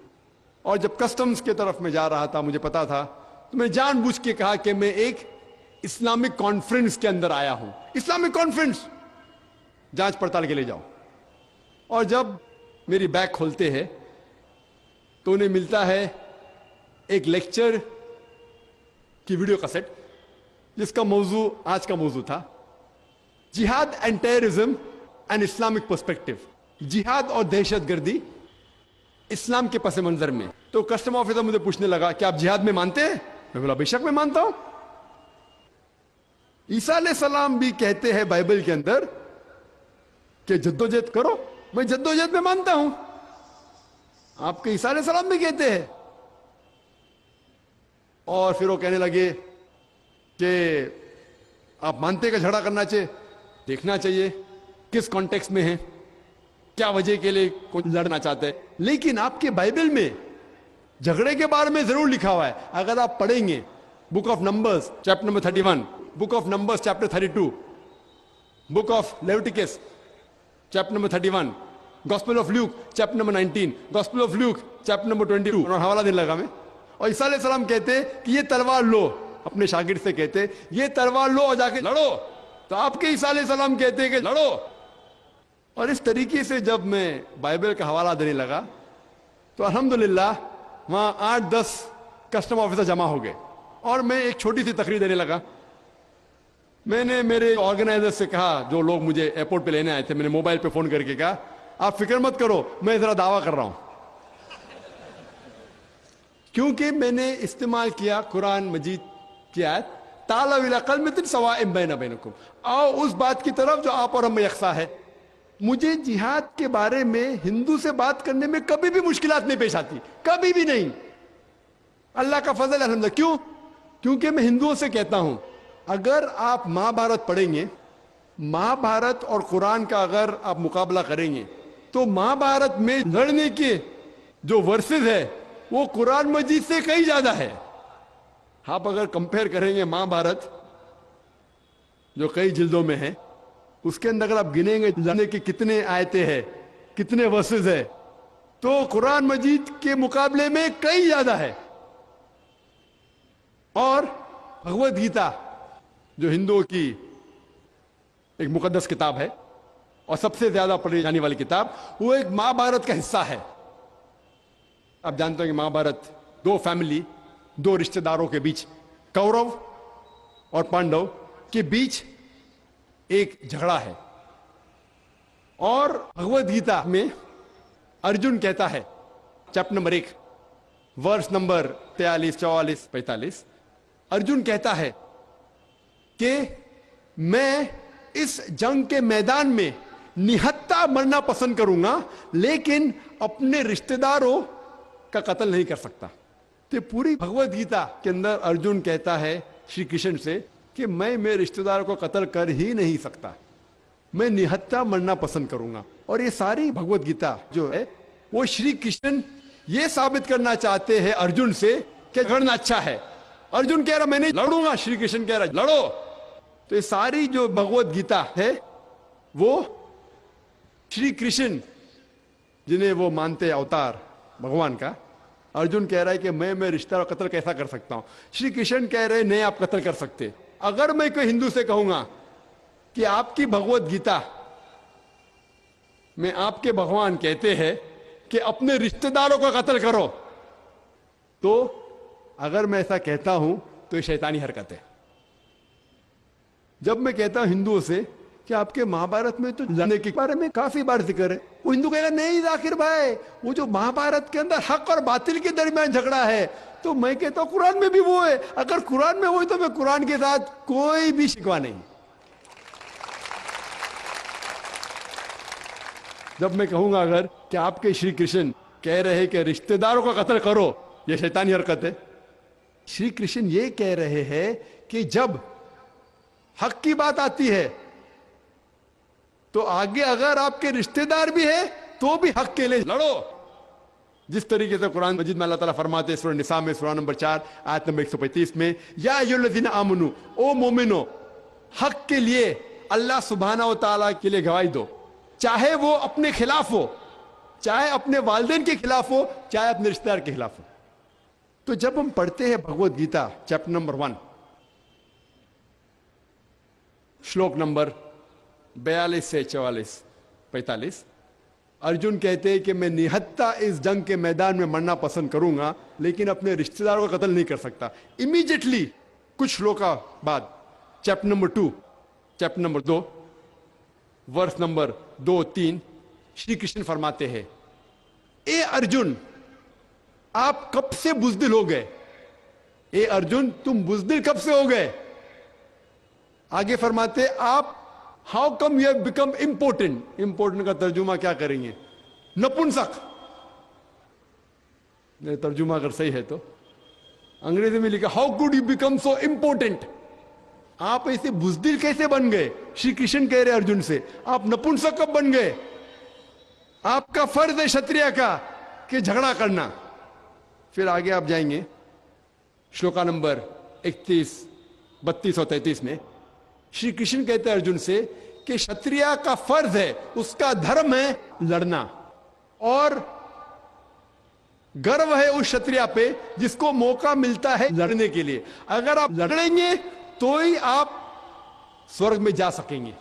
اور جب کسٹمز کی طرف میں جا رہا تھا, مجھے پتا تھا, تو میں جان بوجھ کے کہا کہ میں ایک اسلامک کانفرنس کے اندر آیا ہوں. اسلامک کانفرنس, جانچ پڑتال کے لے جاؤ. اور جب میری بیگ کھولتے ہیں تو انہیں ملتا ہے ایک لیکچر کی ویڈیو کیسٹ, جس کا موضوع آج کا موضوع تھا جہاد and terrorism and Islamic perspective. جہاد اور دہشت گردی اسلام کے پس منظر میں. تو کسٹم آفیسر مجھے پوچھنے لگا کہ آپ جہاد میں مانتے ہیں؟ میں بولا بے شک میں مانتا ہوں. عیسیٰ علیہ السلام بھی کہتے ہیں بائبل کے اندر کہ جدوجہد کرو. میں جدوجہد میں مانتا ہوں. آپ کے عیسیٰ علیہ السلام بھی کہتے ہیں. اور پھر وہ کہنے لگے کہ آپ مانتے کہ جھگڑا کرنا چاہیے, دیکھنا چاہیے کس کانٹیکس میں ہے, کیا وجہ کے لیے کوئی لڑنا چاہتے ہیں. لیکن آپ کے بائبل میں جھگڑے کے بارے میں ضرور لکھا ہوا ہے. اگر آپ پڑھیں گے book of Numbers chapter number 31, book of Numbers chapter 32, book of Leviticus chapter number 31, gospel of Luke chapter number 19, gospel of Luke chapter number 22. اور حوالہ دینے لگا میں. اور عیسیٰ علیہ السلام کہتے کہ یہ تلوار لو, اپنے شاگرد سے کہتے یہ تلوار لو اور جا کے لڑو. تو آپ کے عیسیٰ علیہ السلام کہتے کہ لڑو. اور اس طریقے سے جب میں بائبل کا حوالہ دینے لگا تو الحمدللہ وہاں 8-10 کسٹم آفیسر جمع ہو گئے. اور میں ایک چھوٹی سی تقریر دینے لگا. میں نے میرے آرگنائزر سے کہا, جو لوگ مجھے ایئرپورٹ پہ لینے آئے تھے, میں نے موبائل پہ فون کر کے کہا آپ فکر مت کرو, میں ذرا دعویٰ کر رہا ہوں. کیونکہ میں نے استعمال کیا قرآن مجید کی آیت تعالوا الی کلمۃ سواء بین بینکم, آؤ اس بات کی طرف جو آپ اور ہم میں یکساں ہے. مجھے جہاد کے بارے میں ہندو سے بات کرنے میں کبھی بھی مشکلات نہیں پیش آتی, کبھی بھی نہیں. اللہ کا فضل الحمدللہ. کیوں؟ کیونکہ میں ہندوؤں سے کہتا ہوں اگر آپ مہا بھارت پڑھیں گے, مہا بھارت اور قرآن کا اگر آپ مقابلہ کریں گے تو مہا بھارت میں لڑنے کے جو ورسز ہے وہ قرآن مجید سے کئی زیادہ ہے. آپ اگر کمپیئر کریں گے مہا بھارت جو کئی جلدوں میں ہے, اس کے اندر اگر آپ گنیں گے لڑنے کے کتنے آیتیں ہیں, کتنے ورسز ہے, تو قرآن مجید کے مقابلے میں کئی زیادہ ہے. اور بھگوت گیتا جو ہندوؤں کی ایک مقدس کتاب ہے اور سب سے زیادہ پڑھی جانے والی کتاب, وہ ایک مہا بھارت کا حصہ ہے. آپ جانتے ہیں کہ مہا بھارت دو فیملی, دو رشتہ داروں کے بیچ, کورو اور پانڈو کے بیچ ایک جھگڑا ہے. اور بھگوت گیتا میں ارجن کہتا ہے chapter number 1 verse number 43, 44, 45, Arjun کہتا ہے کہ میں اس جنگ کے میدان میں نہتا مرنا پسند کروں گا, لیکن اپنے رشتہ داروں کا قتل نہیں کر سکتا. تو پوری بھگوت گیتا کے اندر ارجن کہتا ہے شری کرشن سے کہ میں میرے رشتہ داروں کو قتل کر ہی نہیں سکتا, میں نہتا مرنا پسند کروں گا. اور یہ ساری بھگوت گیتا جو ہے وہ شری کرشن یہ ثابت کرنا چاہتے ہیں ارجن سے کہ لڑنا اچھا ہے. ارجن کہہ رہا میں نہیں لڑوں گا, شری کرشن کہہ رہا لڑو. تو یہ ساری جو بھگوت گیتا ہے وہ شری کرشن جنہیں وہ مانتے ہیں اوتار بھگوان کا, ارجن کہہ رہا ہے کہ میں رشتہ دار قتل کیسا کر سکتا ہوں. شری کرشن کہہ رہے نہیں آپ قتل کر سکتے. اگر میں کوئی ہندو سے کہوں گا کہ آپ کی بھگوت گیتا میں آپ کے بھگوان کہتے ہیں کہ اپنے رشتہ داروں کو قتل کرو, تو اگر میں ایسا کہتا ہوں تو یہ شیطانی حرکت ہے. جب میں کہتا ہوں ہندوؤں سے کہ آپ کے مہابھارت میں تو لڑنے کے بارے میں کافی بار ذکر ہے. وہ ہندو کہے گا نہیں ذاکر بھائی، وہ جو مہابھارت کے اندر حق اور باطل کے درمیان جھگڑا ہے، تو میں کہتا ہوں قرآن میں بھی وہ ہے. اگر قرآن میں وہ ہے تو میں قرآن کے ساتھ کوئی بھی شکوہ نہیں. جب میں کہوں گا اگر کہ آپ کے شری کرشن کہہ رہے کہ رشتہ داروں کا قتل کرو، یہ شیطانی حرکت ہے. شری کرشن یہ کہہ رہے ہیں کہ جب حق کی بات آتی ہے تو آگے اگر آپ کے رشتہ دار بھی ہیں تو بھی حق کے لیے لڑو. جس طریقے سے قرآن مجید میں اللہ تعالیٰ فرماتے ہیں سورہ نساء میں سورہ نمبر 4 آیت نمبر 135 میں، یا ایھا الذین آمنو، او مومنو، حق کے لیے اللہ سبحانہ و تعالیٰ کے لیے گواہی دو، چاہے وہ اپنے خلاف ہو، چاہے اپنے والدین کے خلاف ہو، چاہے اپنے رشتہ دار کے خلاف ہو. تو جب ہم پڑھتے ہیں Bhagavad Gita chapter number 1 shlok number 42 سے 44 45، ارجن کہتے ہیں کہ میں نہتا اس جنگ کے میدان میں مرنا پسند کروں گا لیکن اپنے رشتہ داروں کا قتل نہیں کر سکتا. امیڈیٹلی کچھ شلوکا بعد chapter number 2 chapter number 2 verse number 2-3 Shri Krishna فرماتے ہیں، اے ارجن آپ کب سے بزدل ہو گئے؟ اے ارجن تم بزدل کب سے ہو گئے؟ آگے فرماتے آپ how come you have become important. Important کا ترجمہ کیا کریں گے؟ نپنسک. ترجمہ اگر صحیح ہے تو انگریزی میں لکھا how could you become so important. آپ ایسے بزدل کیسے بن گئے؟ شری کرشن کہہ رہے ارجن سے آپ نپنسک کب بن گئے؟ آپ کا فرض ہے شتریہ کا کہ جھگڑا کرنا. پھر آگے آپ جائیں گے شلوکا نمبر 31 32 اور 33 میں شری کرشن کہتے ہیں ارجن سے کہ شتریہ کا فرض ہے، اس کا دھرم ہے لڑنا، اور گرو ہے اس شتریہ پہ جس کو موقع ملتا ہے لڑنے کے لیے. اگر آپ لڑیں گے تو ہی آپ سورگ میں جا سکیں گے.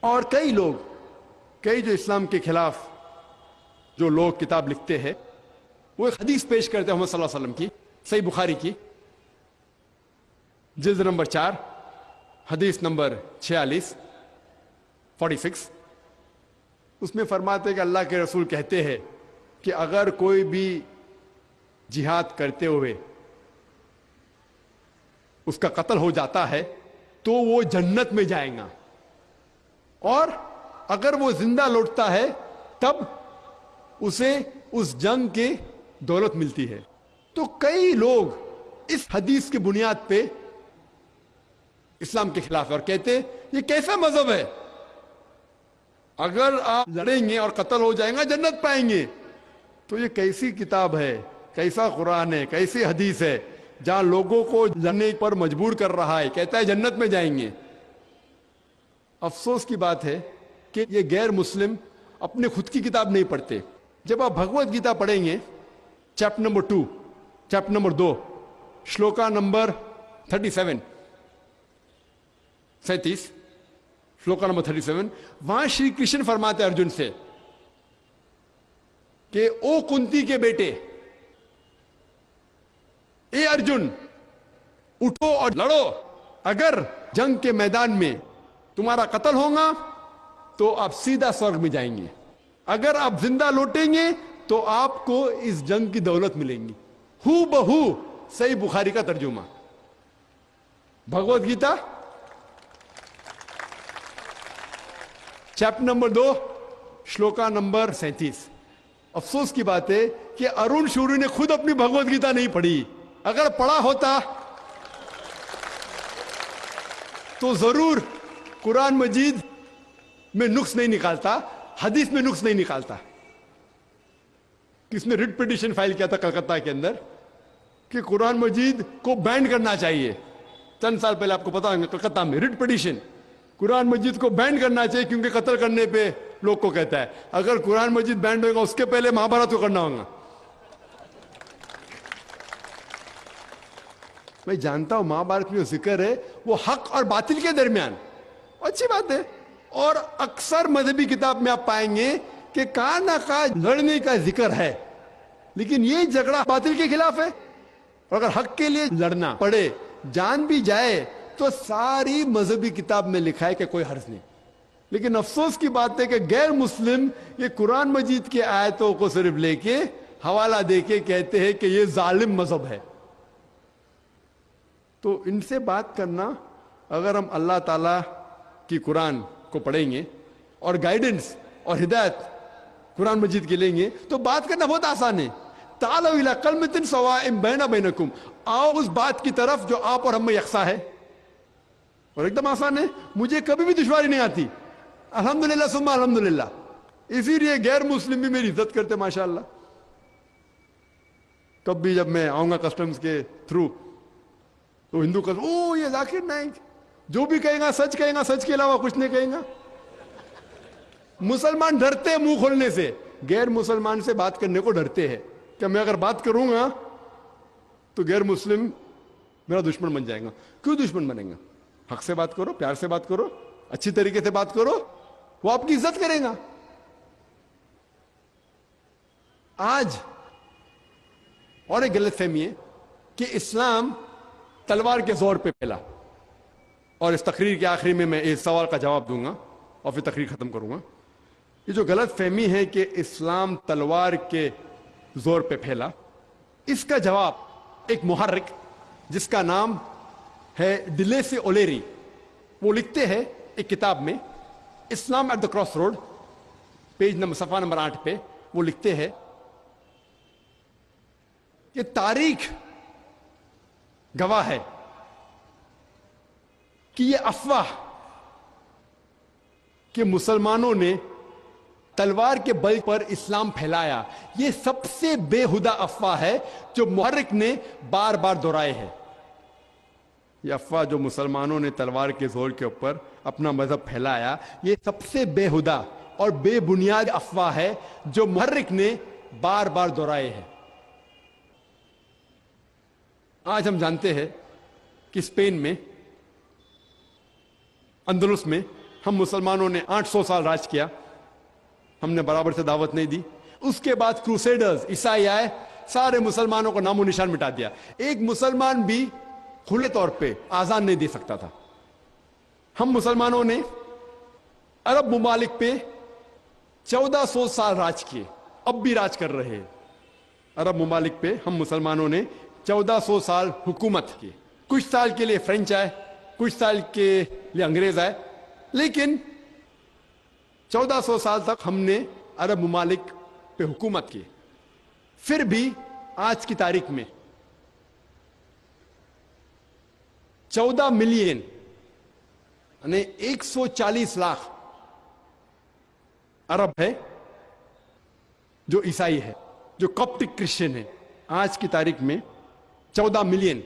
اور کئی جو اسلام کے خلاف جو لوگ کتاب لکھتے ہیں وہ ایک حدیث پیش کرتے ہیں محمد صلی اللہ علیہ وسلم کی، صحیح بخاری کی جلد نمبر 4 حدیث نمبر 46 اس میں فرماتے ہیں کہ اللہ کے رسول کہتے ہیں کہ اگر کوئی بھی جہاد کرتے ہوئے اس کا قتل ہو جاتا ہے تو وہ جنت میں جائیں گا، اور اگر وہ زندہ لوٹتا ہے تب اسے اس جنگ کی دولت ملتی ہے. تو کئی لوگ اس حدیث کی بنیاد پہ اسلام کے خلاف اور کہتے یہ کیسا مذہب ہے، اگر آپ لڑیں گے اور قتل ہو جائیں گا جنت پائیں گے. تو یہ کیسی کتاب ہے، کیسا قرآن ہے، کیسی حدیث ہے جہاں لوگوں کو لڑنے پر مجبور کر رہا ہے، کہتا ہے جنت میں جائیں گے. افسوس کی بات ہے کہ یہ غیر مسلم اپنے خود کی کتاب نہیں پڑھتے. جب آپ بھگوت گیتا پڑھیں گے chapter number 2 chapter number 2 shloka number 37 shloka number 37 وہاں شری کرشن فرماتے ارجن سے کہ او کنتی کے بیٹے، اے ارجن اٹھو اور لڑو. اگر جنگ کے میدان میں تمہارا قتل ہوگا تو آپ سیدھا سورگ میں جائیں گے، اگر آپ زندہ لوٹیں گے تو آپ کو اس جنگ کی دولت ملیں گی. ہو بہو صحیح بخاری کا ترجمہ. Bhagavad Gita chapter number 2 shloka number 37. افسوس کی بات ہے کہ ارون شوری نے خود اپنی بھگوت گیتا نہیں پڑھی. اگر پڑھا ہوتا تو ضرور قرآن مجید میں نقص نہیں نکالتا، حدیث میں نقص نہیں نکالتا. کس نے ریٹ پیٹیشن فائل کیا تھا کلکتہ کے اندر کہ قرآن مجید کو بین کرنا چاہیے. چند سال پہلے آپ کو پتا ہوگا کلکتہ میں ریٹ پیٹیشن، قرآن مجید کو بین کرنا چاہیے کیونکہ قتل کرنے پہ لوگ کو کہتا ہے. اگر قرآن مجید بینڈ ہوگا اس کے پہلے مہابھارت کو کرنا ہوگا. میں جانتا ہوں مہابھارت میں جو ذکر ہے وہ حق اور باطل کے درمیان، اچھی بات ہے. اور اکثر مذہبی کتاب میں آپ پائیں گے کہ کہاں نہ کہاں لڑنے کا ذکر ہے، لیکن یہ جھگڑا باطل کے خلاف ہے. اور اگر حق کے لیے لڑنا پڑے، جان بھی جائے تو ساری مذہبی کتاب میں لکھا ہے کہ کوئی حرج نہیں. لیکن افسوس کی بات ہے کہ غیر مسلم یہ قرآن مجید کی آیتوں کو صرف لے کے حوالہ دے کے کہتے ہیں کہ یہ ظالم مذہب ہے. تو ان سے بات کرنا، اگر ہم اللہ تعالیٰ کی قرآن کو پڑھیں گے اور گائیڈنس اور ہدایت قرآن مجید کی لیں گے تو بات کرنا بہت آسان ہے. تعالوا الی کلمۃ سواء بیننا بینکم، آؤ اس بات کی طرف جو آپ اور ہم میں یکساں ہے. اور ایک دم آسان ہے، مجھے کبھی بھی دشواری نہیں آتی، الحمدللہ ثم الحمدللہ. اسی لیے غیر مسلم بھی میری عزت کرتے ماشاءاللہ. کب بھی جب میں آؤں گا کسٹمز کے تھرو تو ہندو کا او یہ ذاکر نائک جو بھی کہے گا سچ کہے گا، سچ کے علاوہ کچھ نہیں کہیں گا. مسلمان ڈرتے منہ کھولنے سے، غیر مسلمان سے بات کرنے کو ڈرتے ہیں کہ میں اگر بات کروں گا تو غیر مسلم میرا دشمن بن جائے گا. کیوں دشمن بنے گا؟ حق سے بات کرو، پیار سے بات کرو، اچھی طریقے سے بات کرو، وہ آپ کی عزت کرے گا. آج اور ایک غلط فہمی ہے کہ اسلام تلوار کے زور پہ پھیلا، اور اس تقریر کے آخری میں اس سوال کا جواب دوں گا اور پھر تقریر ختم کروں گا. یہ جو غلط فہمی ہے کہ اسلام تلوار کے زور پہ پھیلا، اس کا جواب ایک محرک جس کا نام ہے ڈیلیسی اولیری، وہ لکھتے ہیں ایک کتاب میں Islam at the cross road, page number صفحہ نمبر 8 پہ وہ لکھتے ہیں کہ تاریخ گواہ ہے کہ یہ افواہ کہ مسلمانوں نے تلوار کے بل پر اسلام پھیلایا، یہ سب سے بے ہدہ افواہ ہے جو محرک نے بار بار دہرائے ہے. یہ افواہ جو مسلمانوں نے تلوار کے زور کے اوپر اپنا مذہب پھیلایا، یہ سب سے بے ہدہ اور بے بنیاد افواہ ہے جو محرک نے بار بار دہرائے ہے. آج ہم جانتے ہیں کہ اسپین میں، اندلس میں ہم مسلمانوں نے 800 سال راج کیا، ہم نے برابر سے دعوت نہیں دی. اس کے بعد کروسیڈرز عیسائی آئے، سارے مسلمانوں کو نام و نشان مٹا دیا. ایک مسلمان بھی کھلے طور پہ آزان نہیں دے سکتا تھا. ہم مسلمانوں نے عرب ممالک پہ 1400 سال راج کیے، اب بھی راج کر رہے ہیں. عرب ممالک پہ ہم مسلمانوں نے 1400 سال حکومت کی. کچھ سال کے لیے فرینچ آئے، کچھ سال کے لیے انگریز آئے، لیکن 1400 سال تک ہم نے عرب ممالک پہ حکومت کی. پھر بھی آج کی تاریخ میں 14 ملین یعنی 140 لاکھ عرب ہے جو عیسائی ہے، جو کاپٹک کرسچن ہے. آج کی تاریخ میں 14 ملین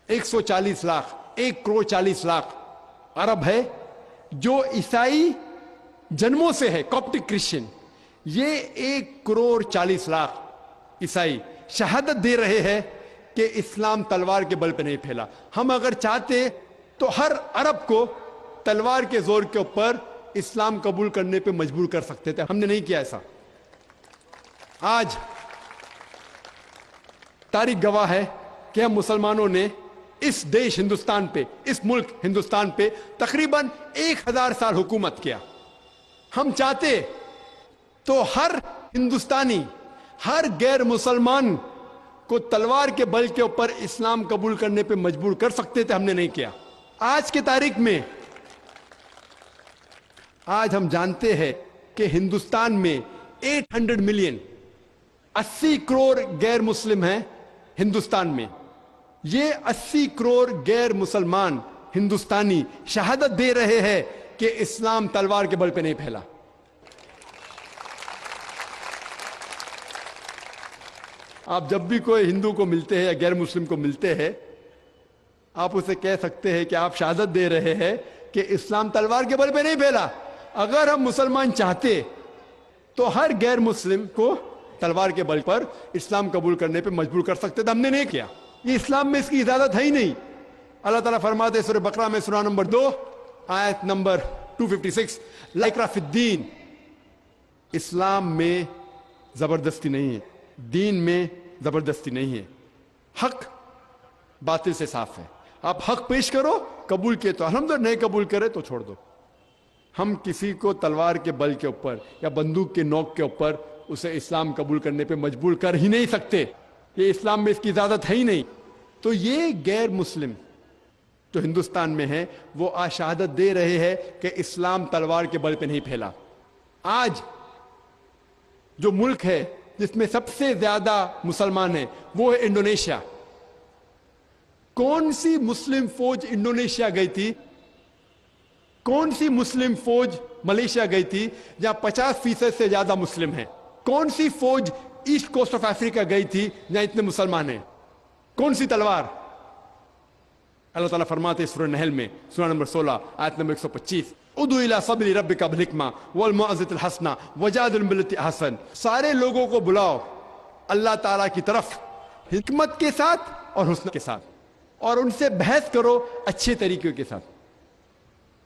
140 لاکھ 1 کروڑ 40 لاکھ عرب ہے جو عیسائی جنموں سے ہے، کاپٹک کرسچن. یہ 1 کروڑ 40 لاکھ عیسائی شہادت دے رہے ہیں کہ اسلام تلوار کے بل پہ نہیں پھیلا. ہم اگر چاہتے تو ہر عرب کو تلوار کے زور کے اوپر اسلام قبول کرنے پہ مجبور کر سکتے تھے، ہم نے نہیں کیا ایسا. آج تاریخ گواہ ہے کہ ہم مسلمانوں نے اس دیش ہندوستان پہ، اس ملک ہندوستان پہ تقریباً 1000 سال حکومت کیا. ہم چاہتے تو ہر ہندوستانی، ہر غیر مسلمان کو تلوار کے بل کے اوپر اسلام قبول کرنے پہ مجبور کر سکتے تھے، ہم نے نہیں کیا. آج کی تاریخ میں آج ہم جانتے ہیں کہ ہندوستان میں 800 ملین 80 کروڑ غیر مسلم ہیں ہندوستان میں. یہ 80 کروڑ غیر مسلمان ہندوستانی شہادت دے رہے ہیں کہ اسلام تلوار کے بل پہ نہیں پھیلا. آپ جب بھی کوئی ہندو کو ملتے ہیں یا غیر مسلم کو ملتے ہیں، آپ اسے کہہ سکتے ہیں کہ آپ شہادت دے رہے ہیں کہ اسلام تلوار کے بل پہ نہیں پھیلا. اگر ہم مسلمان چاہتے تو ہر غیر مسلم کو تلوار کے بل پر اسلام قبول کرنے پہ مجبور کر سکتے تھے، ہم نے نہیں کیا. یہ اسلام میں اس کی اجازت ہے ہی نہیں. اللہ تعالیٰ فرماتے ہیں سورہ بقرہ میں سورہ نمبر 2 آیت نمبر 256، لا اکراہ فی الدین، اسلام میں زبردستی نہیں ہے، دین میں زبردستی نہیں ہے. حق باطل سے صاف ہے. آپ حق پیش کرو, قبول کیے تو الحمدللہ, نہیں قبول کرے تو چھوڑ دو. ہم کسی کو تلوار کے بل کے اوپر یا بندوق کے نوک کے اوپر اسے اسلام قبول کرنے پہ مجبور کر ہی نہیں سکتے. یہ اسلام میں اس کی اجازت ہے ہی نہیں. تو یہ غیر مسلم جو ہندوستان میں ہیں وہ آج شہادت دے رہے ہیں کہ اسلام تلوار کے بل پہ نہیں پھیلا. آج جو ملک ہے جس میں سب سے زیادہ مسلمان ہیں وہ ہے انڈونیشیا. کون سی مسلم فوج انڈونیشیا گئی تھی؟ کون سی مسلم فوج ملیشیا گئی تھی جہاں 50% سے زیادہ مسلم ہیں؟ کون سی فوج ایسٹ کوسٹ آف افریقہ گئی تھی جہاں اتنے مسلمان ہیں؟ کون سی تلوار؟ اللہ تعالیٰ فرماتے ہیں سورہ نحل میں, سورہ نمبر 16 آیت نمبر 125, ادعو الی سبیل ربک بالحکمہ والموعظۃ الحسنہ وجادلہم بالتی احسن. سارے لوگوں کو بلاؤ اللہ تعالیٰ کی طرف حکمت کے ساتھ اور حسن کے ساتھ, اور ان سے بحث کرو اچھے طریقے کے ساتھ.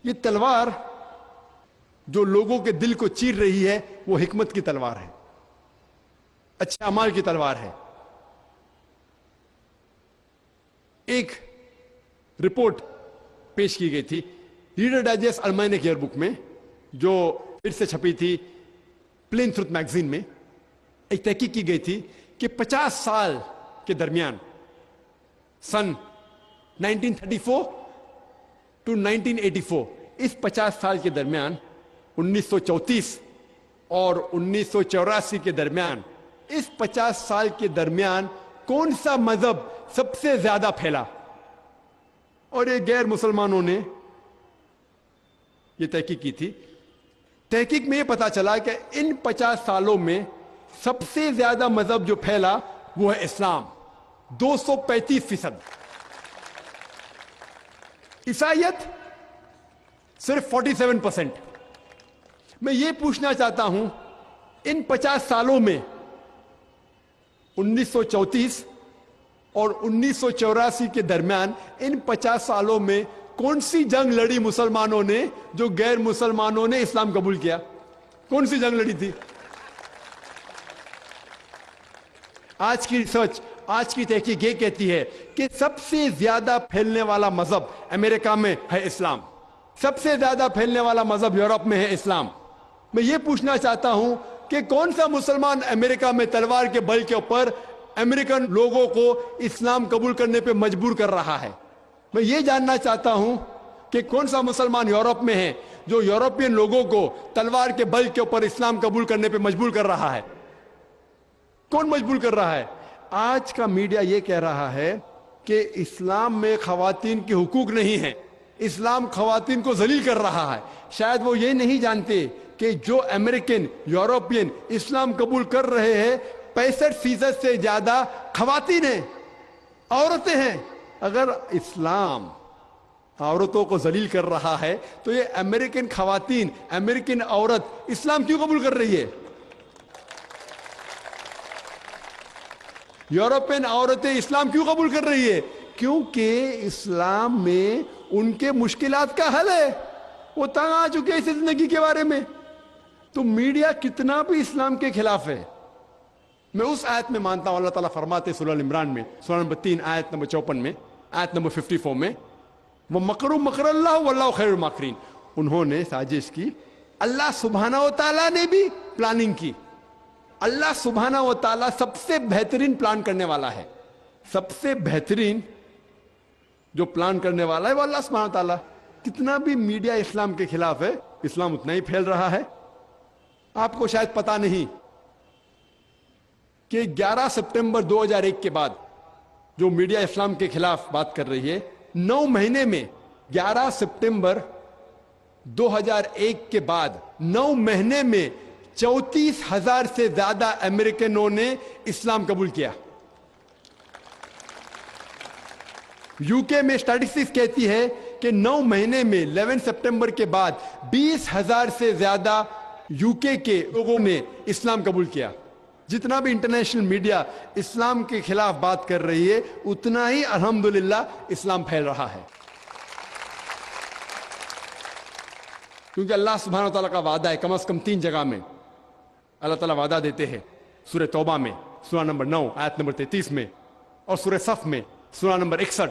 یہ تلوار جو لوگوں کے دل کو چیر رہی ہے وہ حکمت کی تلوار ہے, اچھے اعمال کی تلوار ہے. ایک رپورٹ پیش کی گئی تھی ریڈر ڈائجسٹ المائنک ایئر بک میں, جو پھر سے چھپی تھی پلین تھروتھ میگزین میں. ایک تحقیق کی گئی تھی کہ 50 سال کے درمیان, سن 1934 ٹو 1984, اس 50 سال کے درمیان 1934 اور 1984 کے درمیان, اس 50 سال کے درمیان کون سا مذہب سب سے زیادہ پھیلا؟ اور یہ غیر مسلمانوں نے یہ تحقیق کی تھی. تحقیق میں یہ پتا چلا کہ ان 50 سالوں میں سب سے زیادہ مذہب جو پھیلا وہ ہے اسلام, 235%. عیسائیت صرف 47%. میں یہ پوچھنا چاہتا ہوں ان 50 سالوں میں 1934 اور 1984 کے درمیان, ان 50 سالوں میں کون سی جنگ لڑی مسلمانوں نے جو غیر مسلمانوں نے اسلام قبول کیا؟ کون سی جنگ لڑی تھی؟ آج کی ریسرچ, آج کی تحقیق یہ کہتی ہے کہ سب سے زیادہ پھیلنے والا مذہب امریکہ میں ہے اسلام, سب سے زیادہ پھیلنے والا مذہب یورپ میں ہے اسلام. میں یہ پوچھنا چاہتا ہوں کہ کون سا مسلمان امریکہ میں تلوار کے بل کے اوپر امریکن لوگوں کو اسلام قبول کرنے پہ مجبور کر رہا ہے؟ میں یہ جاننا چاہتا ہوں کہ کون سا مسلمان یورپ میں ہے جو یورپین لوگوں کو تلوار کے بل کے اوپر اسلام قبول کرنے پہ مجبور کر رہا ہے؟ کون مجبور کر رہا ہے؟ آج کا میڈیا یہ کہہ رہا ہے کہ اسلام میں خواتین کے حقوق نہیں ہیں, اسلام خواتین کو ذلیل کر رہا ہے. شاید وہ یہ نہیں جانتے کہ جو امریکن, یورپین اسلام قبول کر رہے ہیں 65% سے زیادہ خواتین ہیں, عورتیں ہیں. اگر اسلام عورتوں کو ذلیل کر رہا ہے تو یہ امریکن خواتین, امریکن عورت اسلام کیوں قبول کر رہی ہے؟ یورپین عورتیں اسلام کیوں قبول کر رہی ہے؟ کیونکہ اسلام میں ان کے مشکلات کا حل ہے, وہ تنگ آ چکے اس زندگی کے بارے میں. تو میڈیا کتنا بھی اسلام کے خلاف ہے. میں اس آیت میں مانتا ہوں, اللہ تعالیٰ فرماتے سورہ عمران میں, سورہ نمبر 3 آیت نمبر 54 میں, آیت نمبر 54 میں, وَمَكَرُوا مَكْرَ اللَّهُ وَاللَّهُ خَيْرُ الْمَاكِرِينَ. انہوں نے سازش کی, اللہ سبحانہ و تعالیٰ نے بھی پلاننگ کی. اللہ سبحانہ و تعالیٰ سب سے بہترین پلان کرنے والا ہے. سب سے بہترین جو پلان کرنے والا ہے وہ اللہ سبحانہ و تعالیٰ. کتنا بھی میڈیا اسلام کے خلاف ہے, اسلام اتنا ہی پھیل رہا ہے. آپ کو شاید پتا نہیں کہ 11 سپٹمبر 2001 کے بعد جو میڈیا اسلام کے خلاف بات کر رہی ہے, 9 مہینے میں 11 سپٹمبر 2001 کے بعد 9 مہینے میں 34,000 سے زیادہ امریکنوں نے اسلام قبول کیا. یو کے میں اسٹیٹسٹکس کہتی ہے کہ 9 مہینے میں 11 سپٹمبر کے بعد 20,000 سے زیادہ یو کے لوگوں نے اسلام قبول کیا. جتنا بھی انٹرنیشنل میڈیا اسلام کے خلاف بات کر رہی ہے اتنا ہی الحمدللہ اسلام پھیل رہا ہے. کیونکہ اللہ سبحانہ و تعالیٰ کا وعدہ ہے, کم از کم 3 جگہ میں اللہ تعالیٰ وعدہ دیتے ہیں. سورہ توبہ میں سورہ نمبر 9 آیت نمبر 33 میں, اور سورہ صف میں سورہ number 61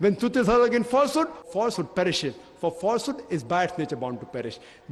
When truth is heard against falsehood, falsehood perishes. For falsehood is by its nature bound to perish.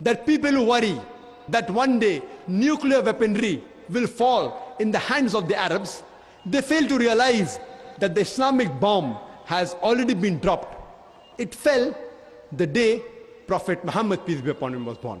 that people who worry that one day nuclear weaponry will fall in the hands of the Arabs, they fail to realize that the Islamic bomb has already been dropped. It fell the day Prophet Muhammad, peace be upon him, was born.